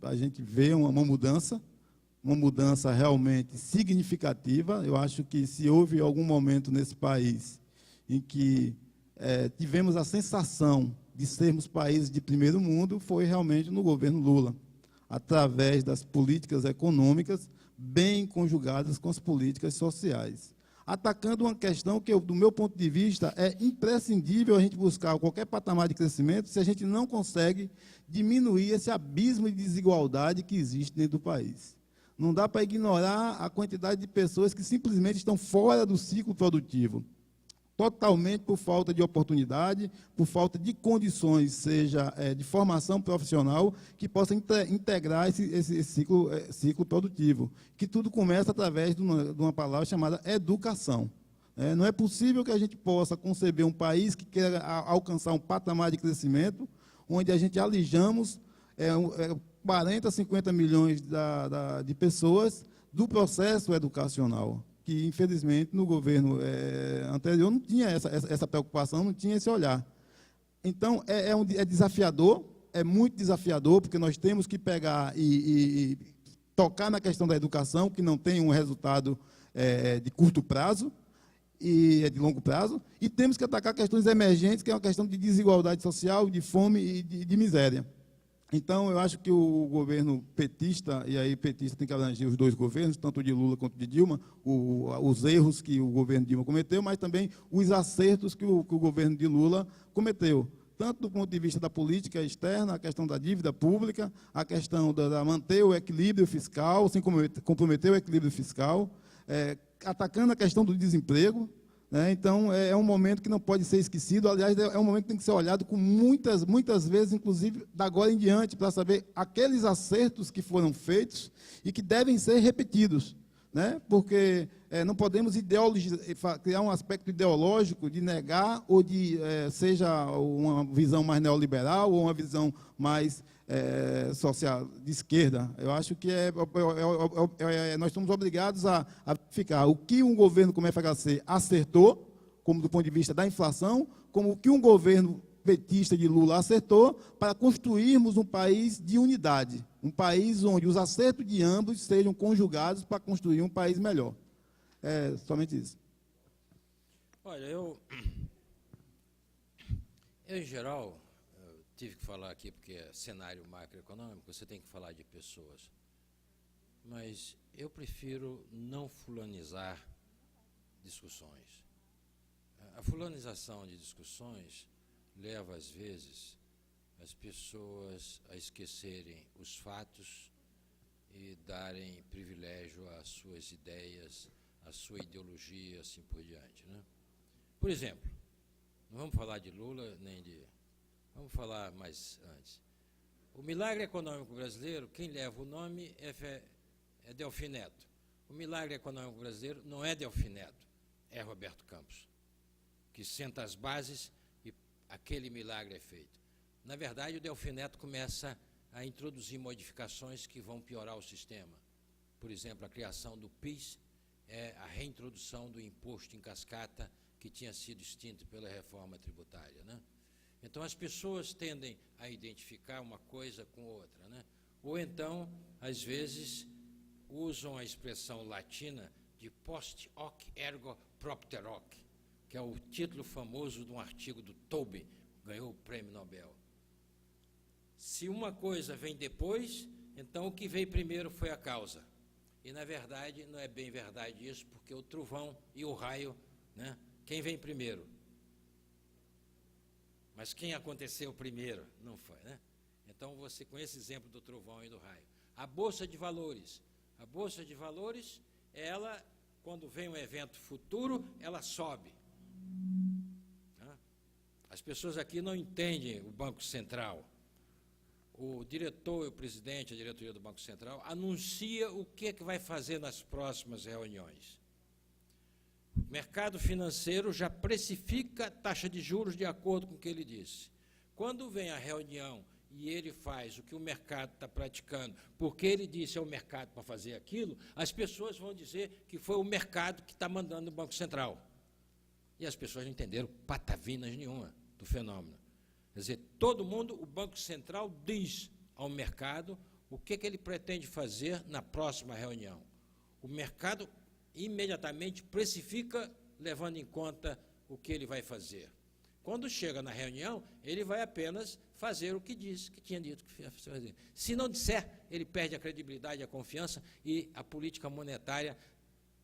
a gente vê uma mudança realmente significativa. Eu acho que, se houve algum momento nesse país em que tivemos a sensação de sermos países de primeiro mundo, foi realmente no governo Lula, através das políticas econômicas bem conjugadas com as políticas sociais, atacando uma questão que, do meu ponto de vista, é imprescindível a gente buscar qualquer patamar de crescimento se a gente não consegue diminuir esse abismo de desigualdade que existe dentro do país. Não dá para ignorar a quantidade de pessoas que simplesmente estão fora do ciclo produtivo, totalmente por falta de oportunidade, por falta de condições, seja de formação profissional, que possa integrar esse ciclo produtivo, que tudo começa através de uma palavra chamada educação. Não é possível que a gente possa conceber um país que queira alcançar um patamar de crescimento, onde a gente alijamos 40, 50 milhões de pessoas do processo educacional, que, infelizmente, no governo anterior não tinha essa preocupação, não tinha esse olhar. Então, é desafiador, é muito desafiador, porque nós temos que pegar e tocar na questão da educação, que não tem um resultado de curto prazo, e de longo prazo, e temos que atacar questões emergentes, que é uma questão de desigualdade social, de fome e de miséria. Então, eu acho que o governo petista, e aí petista tem que abranger os dois governos, tanto de Lula quanto de Dilma, os erros que o governo Dilma cometeu, mas também os acertos que o governo de Lula cometeu, tanto do ponto de vista da política externa, a questão da dívida pública, a questão de manter o equilíbrio fiscal, sem comprometer o equilíbrio fiscal, atacando a questão do desemprego, né? Então, é um momento que não pode ser esquecido. Aliás, é um momento que tem que ser olhado com muitas vezes, inclusive, da agora em diante, para saber aqueles acertos que foram feitos e que devem ser repetidos, né? Porque não podemos criar um aspecto ideológico de negar ou de, seja uma visão mais neoliberal ou uma visão mais social, de esquerda. Eu acho que nós somos obrigados a ficar o que um governo como o FHC acertou, como do ponto de vista da inflação, como o que um governo petista de Lula acertou, para construirmos um país de unidade, um país onde os acertos de ambos sejam conjugados para construir um país melhor. Somente isso. Olha, eu em geral, tive que falar aqui porque é cenário macroeconômico, você tem que falar de pessoas. Mas eu prefiro não fulanizar discussões. A fulanização de discussões leva, às vezes, as pessoas a esquecerem os fatos e darem privilégio às suas ideias, à sua ideologia, assim por diante, né? Por exemplo, não vamos falar de Lula nem de Vamos falar mais antes. O milagre econômico brasileiro, quem leva o nome é Delfim Neto. O milagre econômico brasileiro não é Delfim Neto, é Roberto Campos, que senta as bases e aquele milagre é feito. Na verdade, o Delfim Neto começa a introduzir modificações que vão piorar o sistema. Por exemplo, a criação do PIS é a reintrodução do imposto em cascata que tinha sido extinto pela reforma tributária, né? Então, as pessoas tendem a identificar uma coisa com outra, né? Ou então, às vezes, usam a expressão latina de post hoc ergo propter hoc, que é o título famoso de um artigo do Tobin, que ganhou o prêmio Nobel. Se uma coisa vem depois, então o que veio primeiro foi a causa. E, na verdade, não é bem verdade isso, porque o trovão e o raio, né? Quem vem primeiro? Mas quem aconteceu primeiro? Não foi, né? Então, você, com esse exemplo do trovão e do raio. A Bolsa de Valores. A Bolsa de Valores, ela, quando vem um evento futuro, ela sobe. As pessoas aqui não entendem o Banco Central. O diretor e o presidente, a diretoria do Banco Central, anuncia o que é que vai fazer nas próximas reuniões. O mercado financeiro já precifica a taxa de juros de acordo com o que ele disse. Quando vem a reunião e ele faz o que o mercado está praticando, porque ele disse ao mercado para fazer aquilo, as pessoas vão dizer que foi o mercado que está mandando no Banco Central. E as pessoas não entenderam patavinas nenhuma do fenômeno. Quer dizer, todo mundo, o Banco Central diz ao mercado o que ele pretende fazer na próxima reunião. O mercado imediatamente precifica, levando em conta o que ele vai fazer. Quando chega na reunião, ele vai apenas fazer o que disse, que tinha dito que ia fazer. Se não disser, ele perde a credibilidade, a confiança, e a política monetária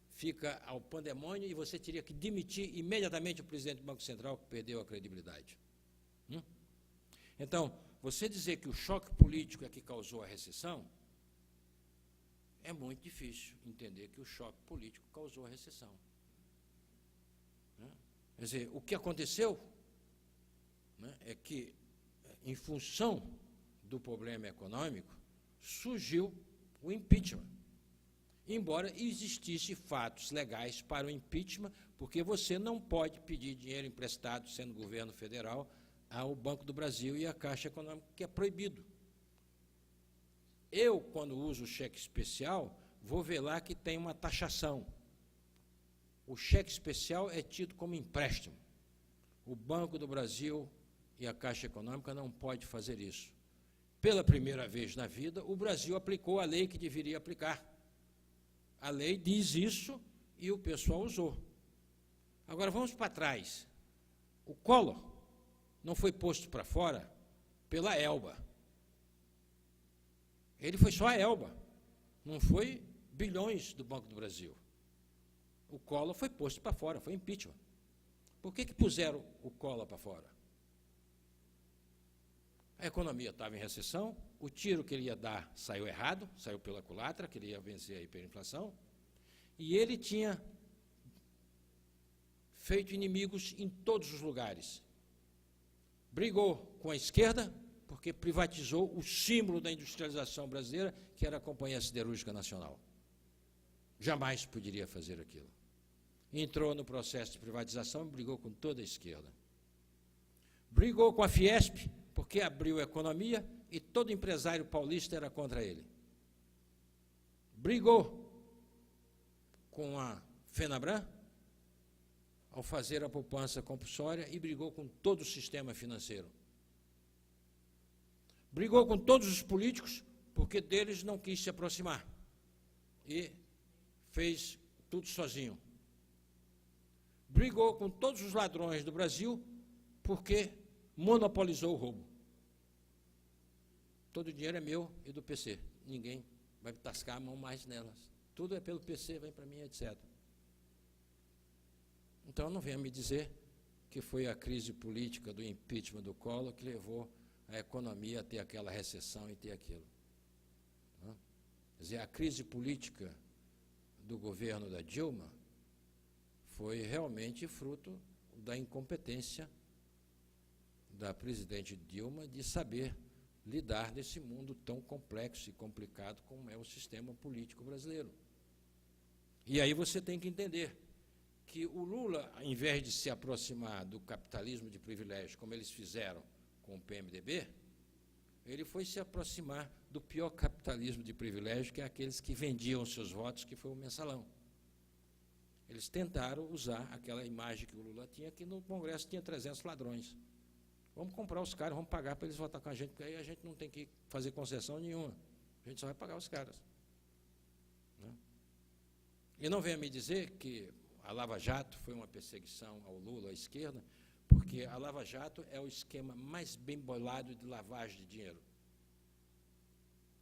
fica ao pandemônio, e você teria que demitir imediatamente o presidente do Banco Central, que perdeu a credibilidade. Então, você dizer que o choque político é que causou a recessão, é muito difícil entender que o choque político causou a recessão. Quer dizer, o que aconteceu, né, é que, em função do problema econômico, surgiu o impeachment. Embora existissem fatos legais para o impeachment, porque você não pode pedir dinheiro emprestado, sendo governo federal, ao Banco do Brasil e à Caixa Econômica, que é proibido. Eu, quando uso o cheque especial, vou ver lá que tem uma taxação. O cheque especial é tido como empréstimo. O Banco do Brasil e a Caixa Econômica não pode fazer isso. Pela primeira vez na vida, o Brasil aplicou a lei que deveria aplicar. A lei diz isso e o pessoal usou. Agora, vamos para trás. O Collor não foi posto para fora pela Elba. Ele foi só a Elba, não foi bilhões do Banco do Brasil. O Collor foi posto para fora, foi impeachment. Por que puseram o Collor para fora? A economia estava em recessão, o tiro que ele ia dar saiu errado, saiu pela culatra, que ele ia vencer a hiperinflação, e ele tinha feito inimigos em todos os lugares. Brigou com a esquerda, porque privatizou o símbolo da industrialização brasileira, que era a Companhia Siderúrgica Nacional. Jamais poderia fazer aquilo. Entrou no processo de privatização e brigou com toda a esquerda. Brigou com a Fiesp, porque abriu a economia e todo empresário paulista era contra ele. Brigou com a Fenabran, ao fazer a poupança compulsória, e brigou com todo o sistema financeiro. Brigou com todos os políticos, porque deles não quis se aproximar. E fez tudo sozinho. Brigou com todos os ladrões do Brasil, porque monopolizou o roubo. Todo o dinheiro é meu e do PC. Ninguém vai tascar a mão mais nelas. Tudo é pelo PC, vem para mim, etc. Então, não venha me dizer que foi a crise política do impeachment do Collor que levou a economia a ter aquela recessão e ter aquilo. Quer dizer, a crise política do governo da Dilma foi realmente fruto da incompetência da presidente Dilma de saber lidar nesse mundo tão complexo e complicado como é o sistema político brasileiro. E aí você tem que entender que o Lula, ao invés de se aproximar do capitalismo de privilégio, como eles fizeram com o PMDB, ele foi se aproximar do pior capitalismo de privilégio, que é aqueles que vendiam seus votos, que foi o mensalão. Eles tentaram usar aquela imagem que o Lula tinha, que no Congresso tinha 300 ladrões. Vamos comprar os caras, vamos pagar para eles votar com a gente, porque aí a gente não tem que fazer concessão nenhuma. A gente só vai pagar os caras. Né? E não venha me dizer que a Lava Jato foi uma perseguição ao Lula, à esquerda, porque a Lava Jato é o esquema mais bem bolado de lavagem de dinheiro,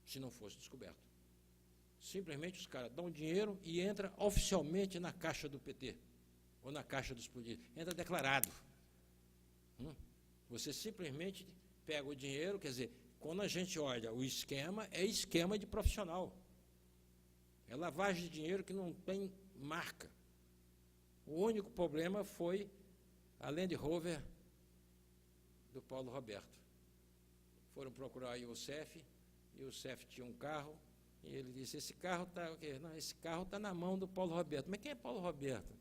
se não fosse descoberto. Simplesmente os caras dão dinheiro e entra oficialmente na caixa do PT, ou na caixa dos políticos. Entra declarado. Você simplesmente pega o dinheiro, quer dizer, quando a gente olha o esquema, é esquema de profissional. É lavagem de dinheiro que não tem marca. O único problema foi a Land Rover do Paulo Roberto. Foram procurar aí o CEF, e o CEF tinha um carro, e ele disse, esse carro está o quê? Não, esse carro está na mão do Paulo Roberto. Mas quem é Paulo Roberto?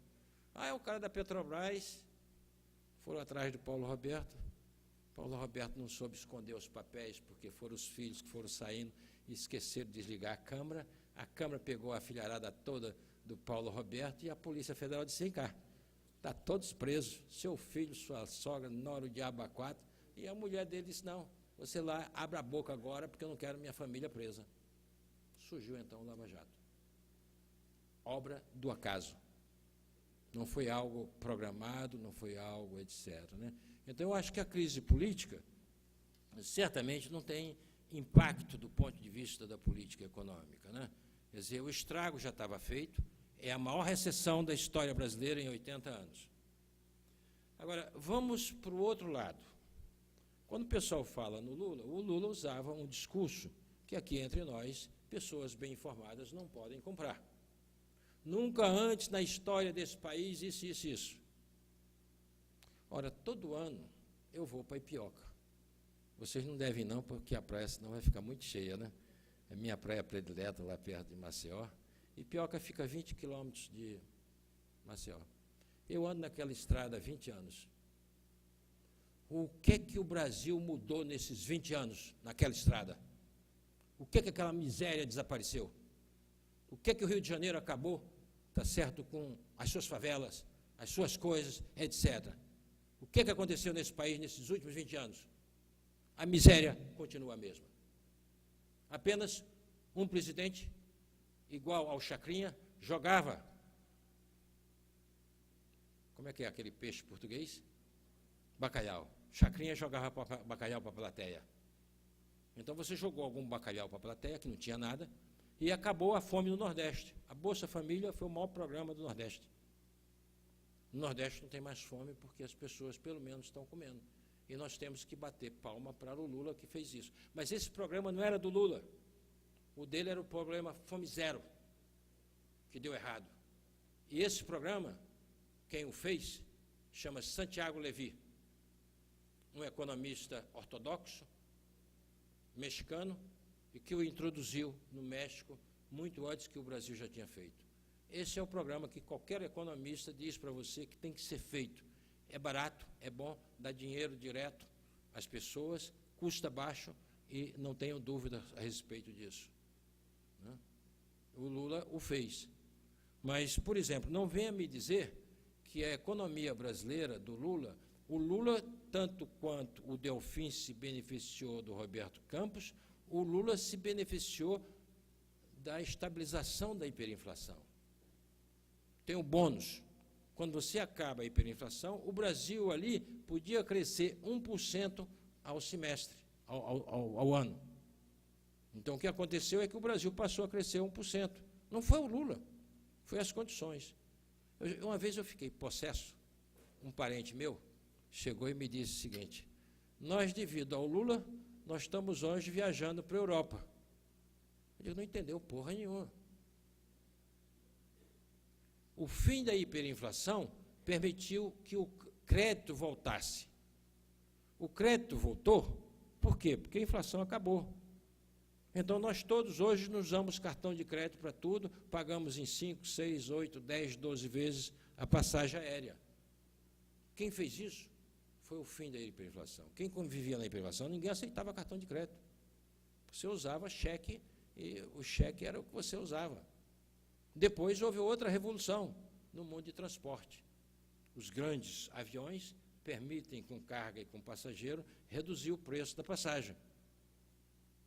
Ah, é o cara da Petrobras. Foram atrás do Paulo Roberto. Paulo Roberto não soube esconder os papéis, porque foram os filhos que foram saindo e esqueceram de desligar a Câmara. A Câmara pegou a filharada toda do Paulo Roberto e a Polícia Federal disse, vem cá, está todos presos, seu filho, sua sogra, nora, o diabo a quatro. E a mulher dele disse, não, você lá, abre a boca agora, porque eu não quero minha família presa. Surgiu então o Lava Jato. Obra do acaso. Não foi algo programado, não foi algo, etc. Né? Então, eu acho que a crise política certamente não tem impacto do ponto de vista da política econômica. Né? Quer dizer, o estrago já estava feito, é a maior recessão da história brasileira em 80 anos. Agora, vamos para o outro lado. Quando o pessoal fala no Lula, o Lula usava um discurso que aqui entre nós, pessoas bem informadas não podem comprar. Nunca antes na história desse país, isso. Ora, todo ano eu vou para Ipioca. Vocês não devem não, porque a praia senão vai ficar muito cheia, né? É minha praia predileta lá perto de Maceió. Ipioca fica a 20 quilômetros de Maceió. Eu ando naquela estrada há 20 anos. O que o Brasil mudou nesses 20 anos naquela estrada? O que aquela miséria desapareceu? O que o Rio de Janeiro acabou, tá certo, com as suas favelas, as suas coisas, etc. O que aconteceu nesse país nesses últimos 20 anos? A miséria continua a mesma. Apenas um presidente, igual ao Chacrinha, jogava, como é que é aquele peixe português? Bacalhau. Chacrinha jogava bacalhau para a plateia. Então você jogou algum bacalhau para a plateia, que não tinha nada, e acabou a fome no Nordeste. A Bolsa Família foi o maior programa do Nordeste. No Nordeste não tem mais fome porque as pessoas, pelo menos, estão comendo. E nós temos que bater palma para o Lula que fez isso. Mas esse programa não era do Lula. O dele era o programa Fome Zero, que deu errado. E esse programa, quem o fez, chama Santiago Levy, um economista ortodoxo, mexicano, e que o introduziu no México muito antes que o Brasil já tinha feito. Esse é o programa que qualquer economista diz para você que tem que ser feito. É barato, é bom, dá dinheiro direto às pessoas, custa baixo e não tenho dúvida a respeito disso. Né? O Lula o fez. Mas, por exemplo, não venha me dizer que a economia brasileira do Lula, o Lula, tanto quanto o Delfim se beneficiou do Roberto Campos, o Lula se beneficiou da estabilização da hiperinflação. Tem um bônus. Quando você acaba a hiperinflação, o Brasil ali podia crescer 1% ao semestre, ao ano. Então, o que aconteceu é que o Brasil passou a crescer 1%. Não foi o Lula, foi as condições. Uma vez eu fiquei possesso, um parente meu chegou e me disse o seguinte: nós, devido ao Lula, nós estamos hoje viajando para a Europa. Eu digo, não entendeu porra nenhuma. O fim da hiperinflação permitiu que o crédito voltasse. O crédito voltou, por quê? Porque a inflação acabou. Então, nós todos hoje não usamos cartão de crédito para tudo, pagamos em 5, 6, 8, 10, 12 vezes a passagem aérea. Quem fez isso foi o fim da hiperinflação. Quem convivia na hiperinflação, ninguém aceitava cartão de crédito. Você usava cheque, e o cheque era o que você usava. Depois houve outra revolução no mundo de transporte. Os grandes aviões permitem, com carga e com passageiro, reduzir o preço da passagem.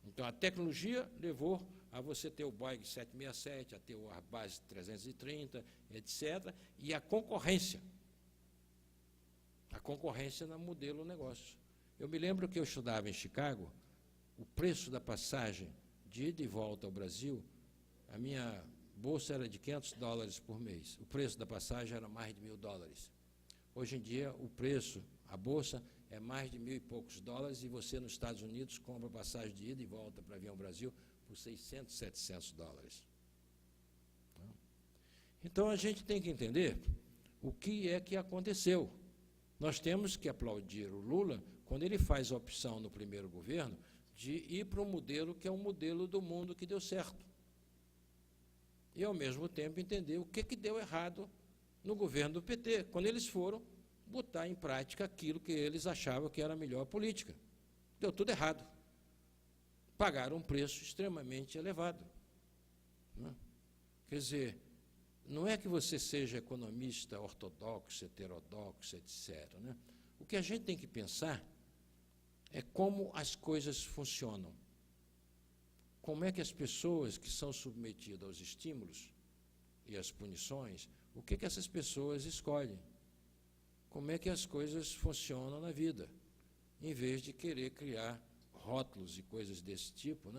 Então, a tecnologia levou a você ter o Boeing 767, a ter o Airbus 330, etc., e a concorrência. A concorrência no modelo negócio. Eu me lembro que eu estudava em Chicago, o preço da passagem de ida e volta ao Brasil, a minha bolsa era de $500 por mês. O preço da passagem era mais de $1.000. Hoje em dia, o preço, a bolsa, é mais de $1.000 e poucos, e você, nos Estados Unidos, compra passagem de ida e volta para avião Brasil por $600, $700. Então, a gente tem que entender o que é que aconteceu. Nós temos que aplaudir o Lula quando ele faz a opção no primeiro governo de ir para um modelo que é um modelo do mundo que deu certo. E, ao mesmo tempo, entender o que deu errado no governo do PT, quando eles foram botar em prática aquilo que eles achavam que era a melhor política. Deu tudo errado. Pagaram um preço extremamente elevado. Quer dizer, não é que você seja economista ortodoxo, heterodoxo, etc. O que a gente tem que pensar é como as coisas funcionam. Como é que as pessoas que são submetidas aos estímulos e às punições, o que essas pessoas escolhem? Como é que as coisas funcionam na vida? Em vez de querer criar rótulos e coisas desse tipo,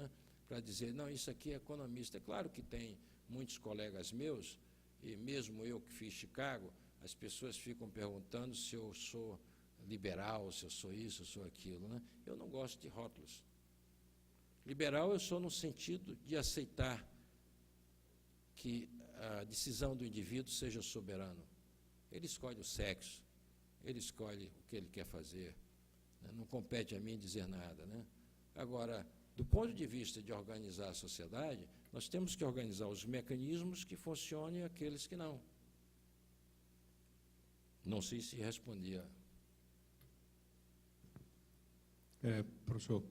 para dizer, não, isso aqui é economista. É claro que tem muitos colegas meus, e mesmo eu que fiz Chicago, as pessoas ficam perguntando se eu sou liberal, se eu sou isso, eu sou aquilo. Eu não gosto de rótulos. Liberal eu sou no sentido de aceitar que a decisão do indivíduo seja soberano. Ele escolhe o sexo, ele escolhe o que ele quer fazer. Não compete a mim dizer nada. Agora, do ponto de vista de organizar a sociedade, nós temos que organizar os mecanismos que funcionem e aqueles que não. Não sei se respondia. Professor,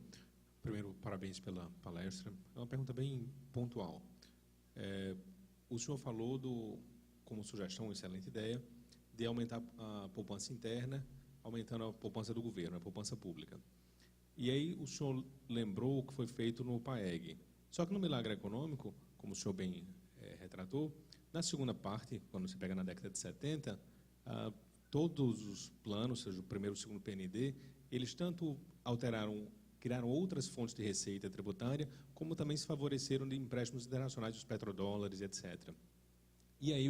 primeiro, parabéns pela palestra. É uma pergunta bem pontual. O senhor falou, como sugestão, uma excelente ideia, de aumentar a poupança interna, aumentando a poupança do governo, a poupança pública. E aí o senhor lembrou o que foi feito no PAEG. Só que no Milagre Econômico, como o senhor bem retratou, na segunda parte, quando se pega na década de 70, todos os planos, seja o primeiro e o segundo PND, eles tanto criaram outras fontes de receita tributária, como também se favoreceram de empréstimos internacionais dos petrodólares, etc. E aí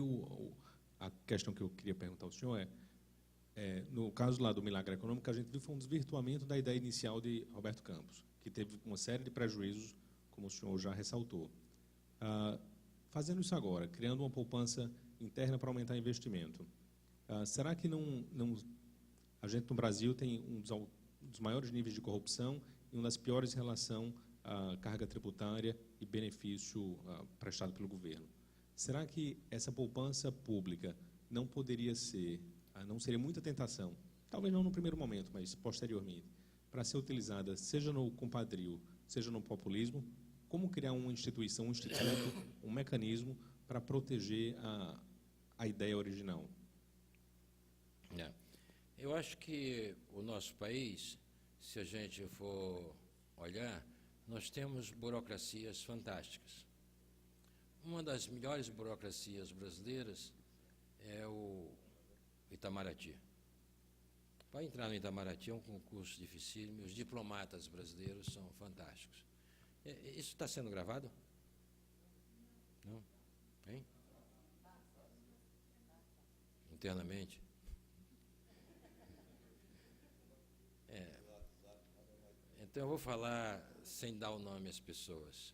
a questão que eu queria perguntar ao senhor no caso lá do Milagre Econômico, a gente viu foi um desvirtuamento da ideia inicial de Roberto Campos, que teve uma série de prejuízos, como o senhor já ressaltou. Fazendo isso agora, criando uma poupança interna para aumentar investimento, será que a gente no Brasil tem um dos maiores níveis de corrupção e uma das piores em relação à carga tributária e benefício prestado pelo governo? Será que essa poupança pública não poderia ser, não seria muita tentação, talvez não no primeiro momento, mas posteriormente, para ser utilizada, seja no compadrio, seja no populismo, como criar uma instituição, um instituto, um mecanismo para proteger a ideia original? Eu acho que o nosso país, se a gente for olhar, nós temos burocracias fantásticas. Uma das melhores burocracias brasileiras é o Itamaraty. Para entrar no Itamaraty é um concurso dificílimo, os diplomatas brasileiros são fantásticos. Isso está sendo gravado? Não? Hein? Internamente? Então, eu vou falar sem dar o nome às pessoas.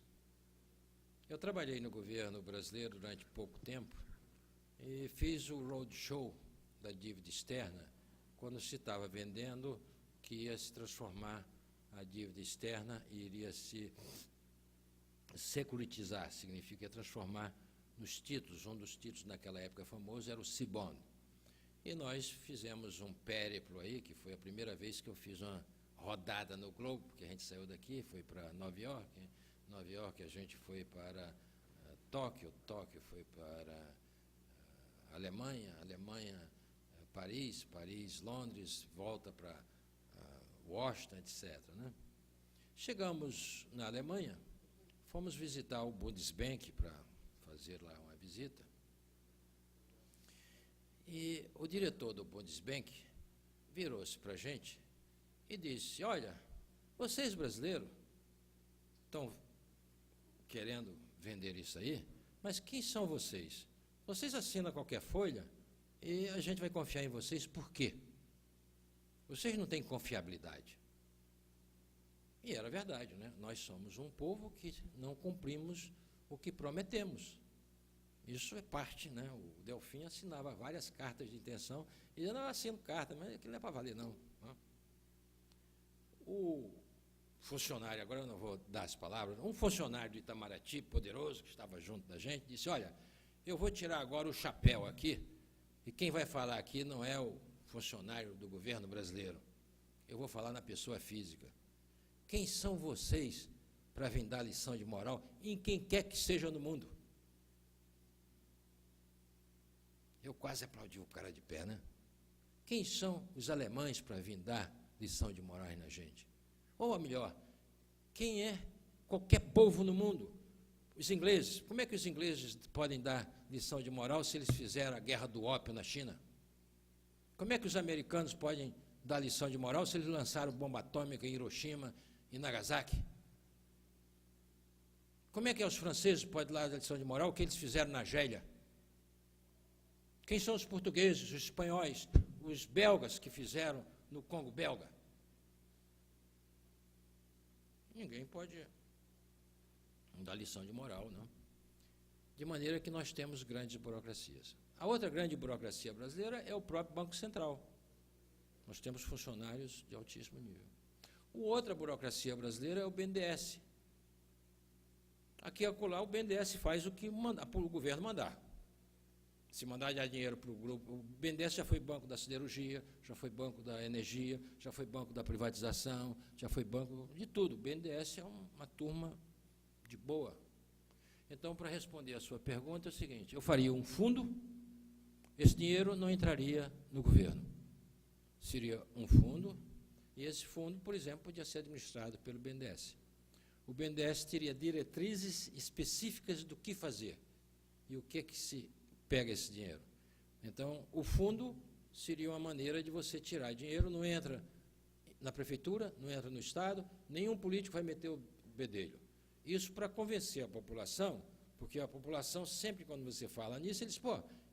Eu trabalhei no governo brasileiro durante pouco tempo e fiz o roadshow da dívida externa quando se estava vendendo que que ia se transformar a dívida externa e iria se securitizar, significa transformar nos títulos. Um dos títulos naquela época famoso era o C-Bond. E nós fizemos um périplo aí, que foi a primeira vez que eu fiz uma rodada no globo, porque a gente saiu daqui, foi para Nova York, Nova York a gente foi para Tóquio, Tóquio foi para Alemanha, Alemanha, Paris, Paris, Londres, volta para Washington, etc. Né? Chegamos na Alemanha, fomos visitar o Bundesbank para fazer lá uma visita, e o diretor do Bundesbank virou-se para a gente e disse: olha, vocês brasileiros estão querendo vender isso aí, mas quem são vocês? Vocês assinam qualquer folha e a gente vai confiar em vocês, por quê? Vocês não têm confiabilidade. E era verdade, né? Nós somos um povo que não cumprimos o que prometemos. Isso é parte, né? O Delfim assinava várias cartas de intenção, e eu não assino carta, mas aquilo não é para valer, não. O funcionário, agora eu não vou dar as palavras, um funcionário de Itamaraty, poderoso, que estava junto da gente, disse: olha, eu vou tirar agora o chapéu aqui, e quem vai falar aqui não é o funcionário do governo brasileiro, eu vou falar na pessoa física. Quem são vocês para vir dar lição de moral em quem quer que seja no mundo? Eu quase aplaudi o cara de pé, né? Quem são os alemães para vir dar lição de moral na gente? Ou melhor, quem é qualquer povo no mundo? Os ingleses. Como é que os ingleses podem dar lição de moral se eles fizeram a guerra do ópio na China? Como é que os americanos podem dar lição de moral se eles lançaram bomba atômica em Hiroshima e Nagasaki? Como é que os franceses podem dar lição de moral o que eles fizeram na Argélia? Quem são os portugueses, os espanhóis, os belgas que fizeram no Congo belga? Ninguém pode dar lição de moral, não. De maneira que nós temos grandes burocracias. A outra grande burocracia brasileira é o próprio Banco Central. Nós temos funcionários de altíssimo nível. Outra burocracia brasileira é o BNDES. Aqui e acolá o BNDES faz o que o governo mandar. Se mandar dar dinheiro para o grupo, o BNDES já foi banco da siderurgia, já foi banco da energia, já foi banco da privatização, já foi banco de tudo. O BNDES é uma turma de boa. Então, para responder a sua pergunta, é o seguinte: eu faria um fundo, esse dinheiro não entraria no governo. Seria um fundo, e esse fundo, por exemplo, podia ser administrado pelo BNDES. O BNDES teria diretrizes específicas do que fazer e o que se pega esse dinheiro. Então, o fundo seria uma maneira de você tirar dinheiro, não entra na prefeitura, não entra no Estado, nenhum político vai meter o bedelho. Isso para convencer a população, porque a população, sempre quando você fala nisso, eles,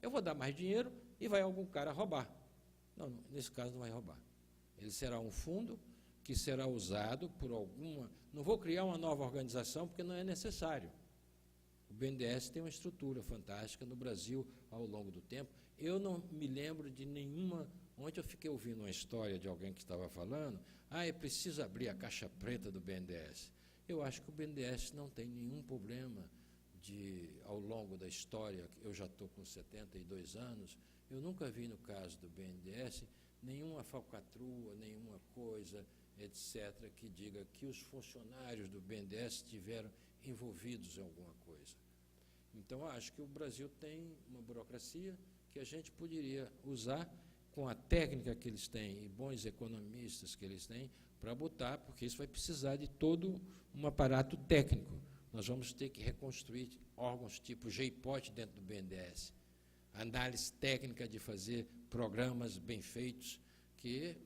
eu vou dar mais dinheiro e vai algum cara roubar. Não, nesse caso não vai roubar. Ele será um fundo que será usado por alguma... Não vou criar uma nova organização, porque não é necessário. O BNDES tem uma estrutura fantástica no Brasil ao longo do tempo. Eu não me lembro de nenhuma... Ontem eu fiquei ouvindo uma história de alguém que estava falando, é preciso abrir a caixa preta do BNDES. Eu acho que o BNDES não tem nenhum problema ao longo da história, eu já estou com 72 anos, eu nunca vi no caso do BNDES nenhuma falcatrua, nenhuma coisa, etc., que diga que os funcionários do BNDES estiveram envolvidos em alguma coisa. Então, acho que o Brasil tem uma burocracia que a gente poderia usar com a técnica que eles têm e bons economistas que eles têm para botar, porque isso vai precisar de todo um aparato técnico. Nós vamos ter que reconstruir órgãos tipo GEIPOT dentro do BNDES, análise técnica de fazer programas bem feitos, que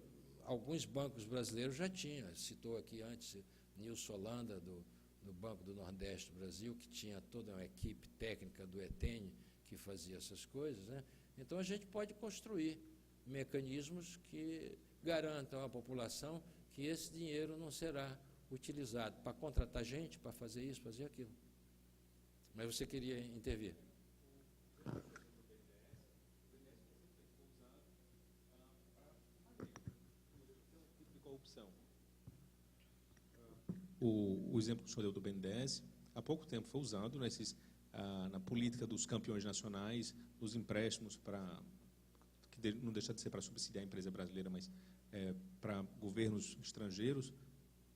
alguns bancos brasileiros já tinham. Citou aqui antes Nilson Holanda, do Banco do Nordeste do Brasil, que tinha toda uma equipe técnica do ETN que fazia essas coisas, né? Então, a gente pode construir mecanismos que garantam à população que esse dinheiro não será utilizado para contratar gente, para fazer isso, fazer aquilo. Mas você queria intervir? corrupção. O exemplo que o senhor deu do BNDES, há pouco tempo foi usado na política dos campeões nacionais, nos empréstimos que não deixa de ser para subsidiar a empresa brasileira, mas para governos estrangeiros.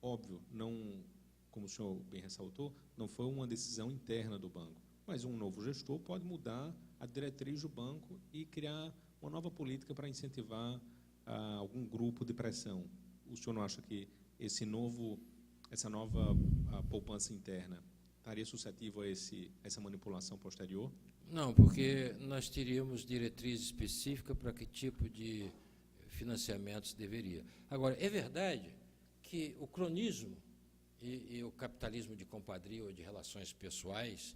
Óbvio, não, como o senhor bem ressaltou, não foi uma decisão interna do banco, mas um novo gestor pode mudar a diretriz do banco e criar uma nova política para incentivar algum grupo de pressão. O senhor não acha que essa nova poupança interna estaria suscetível a essa manipulação posterior? Não, porque nós teríamos diretriz específica para que tipo de financiamentos deveria. Agora, é verdade que o cronismo e o capitalismo de compadria ou de relações pessoais,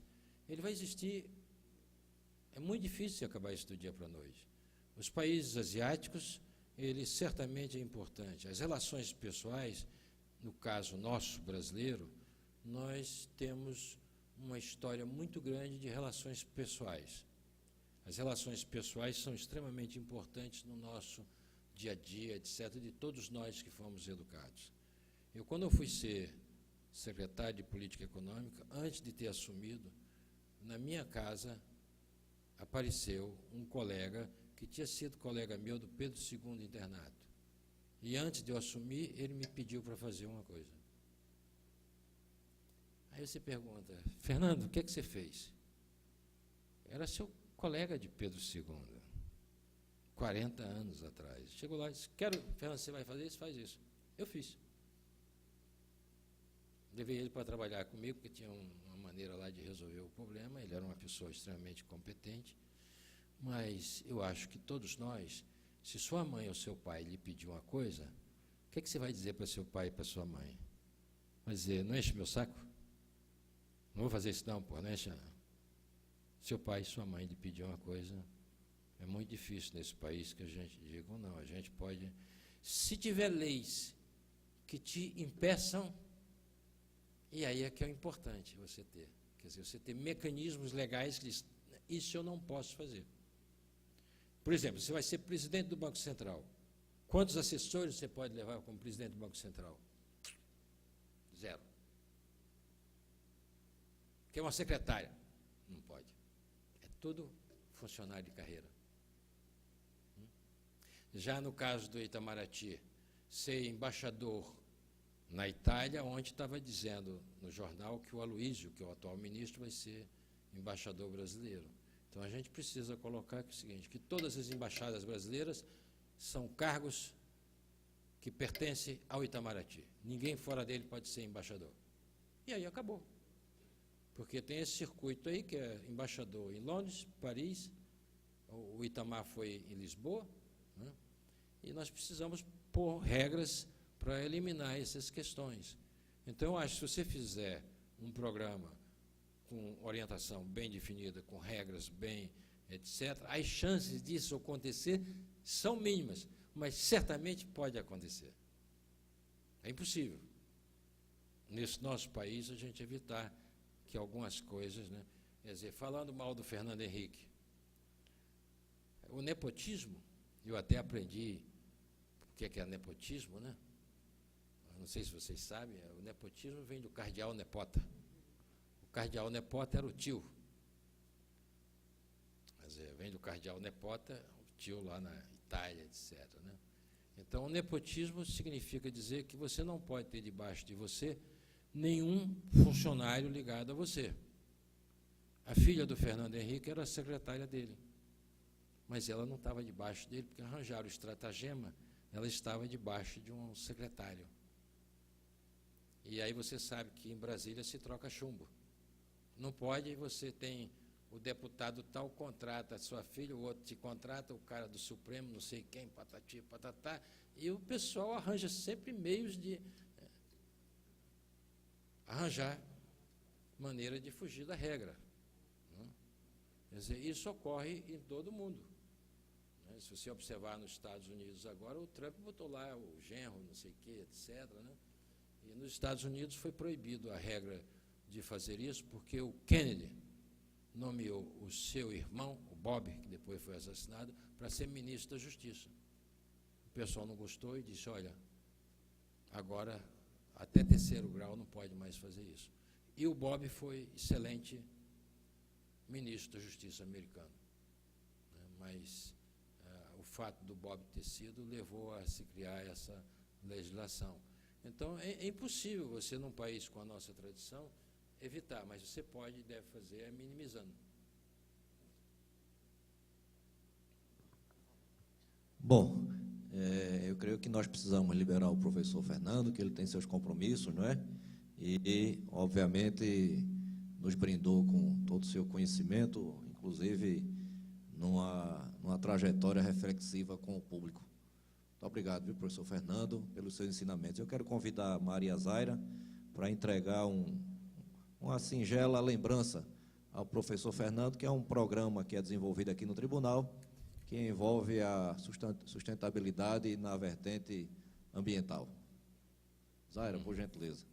ele vai existir. É muito difícil acabar isso do dia para a noite. Os países asiáticos, ele certamente é importante. As relações pessoais, no caso nosso, brasileiro, nós temos uma história muito grande de relações pessoais. As relações pessoais são extremamente importantes no nosso dia a dia, etc., de todos nós que fomos educados. Quando eu fui ser secretário de Política Econômica, antes de ter assumido, na minha casa apareceu um colega que tinha sido colega meu do Pedro II internato. E antes de eu assumir, ele me pediu para fazer uma coisa. Aí você pergunta, Fernando, o que você fez? Era seu colega de Pedro II, 40 anos atrás. Chegou lá e disse, Fernando, você vai fazer isso? Faz isso. Eu fiz. Levei ele para trabalhar comigo, porque tinha uma maneira lá de resolver o problema. Ele era uma pessoa extremamente competente. Mas eu acho que todos nós, se sua mãe ou seu pai lhe pedir uma coisa, o que você vai dizer para seu pai e para sua mãe? Vai dizer, não enche meu saco? Não vou fazer isso não, pô, não enche não. Seu pai e sua mãe lhe pedir uma coisa, é muito difícil nesse país que a gente diga, não, a gente pode... Se tiver leis que te impeçam, e aí é que é o importante você ter. Quer dizer, você ter mecanismos legais que dizem, isso eu não posso fazer. Por exemplo, você vai ser presidente do Banco Central. Quantos assessores você pode levar como presidente do Banco Central? 0. Quer uma secretária? Não pode. É tudo funcionário de carreira. Já no caso do Itamaraty, ser embaixador na Itália, onde estava dizendo no jornal que o Aloísio, que é o atual ministro, vai ser embaixador brasileiro. Então, a gente precisa colocar que é o seguinte, que todas as embaixadas brasileiras são cargos que pertencem ao Itamaraty. Ninguém fora dele pode ser embaixador. E aí acabou. Porque tem esse circuito aí, que é embaixador em Londres, Paris, o Itamar foi em Lisboa, né? E nós precisamos pôr regras para eliminar essas questões. Então, eu acho que se você fizer um programa com orientação bem definida, com regras bem, etc., as chances disso acontecer são mínimas, mas certamente pode acontecer. É impossível, nesse nosso país, a gente evitar que algumas coisas, né? Quer dizer, falando mal do Fernando Henrique, o nepotismo, eu até aprendi o que é nepotismo, né? Não sei se vocês sabem, o nepotismo vem do cardeal Nepota. O cardeal Nepota era o tio. Quer dizer, vem do cardeal Nepota, o tio lá na Itália, etc., né? Então, o nepotismo significa dizer que você não pode ter debaixo de você nenhum funcionário ligado a você. A filha do Fernando Henrique era a secretária dele, mas ela não estava debaixo dele, porque arranjaram o estratagema, ela estava debaixo de um secretário. E aí você sabe que em Brasília se troca chumbo. Não pode, você tem o deputado tal contrata a sua filha, o outro te contrata, o cara do Supremo, não sei quem, patati, patatá, e o pessoal arranja sempre meios de arranjar maneira de fugir da regra. Né? Quer dizer, isso ocorre em todo o mundo. Né? Se você observar nos Estados Unidos agora, o Trump botou lá o genro, não sei o quê, etc., né? E nos Estados Unidos foi proibido a regra de fazer isso, porque o Kennedy nomeou o seu irmão, o Bob, que depois foi assassinado, para ser ministro da Justiça. O pessoal não gostou e disse, olha, agora, até terceiro grau, não pode mais fazer isso. E o Bob foi excelente ministro da Justiça americano, né? Mas o fato do Bob ter sido levou a se criar essa legislação. Então, é impossível você, num país com a nossa tradição, evitar, mas você pode e deve fazer minimizando. Bom, eu creio que nós precisamos liberar o professor Fernando, que ele tem seus compromissos, não é? E obviamente, nos brindou com todo o seu conhecimento, inclusive numa trajetória reflexiva com o público. Muito obrigado, viu, professor Fernando, pelos seus ensinamentos. Eu quero convidar a Maria Zaira para entregar uma singela lembrança ao professor Fernando, que é um programa que é desenvolvido aqui no tribunal, que envolve a sustentabilidade na vertente ambiental. Zaira, por gentileza.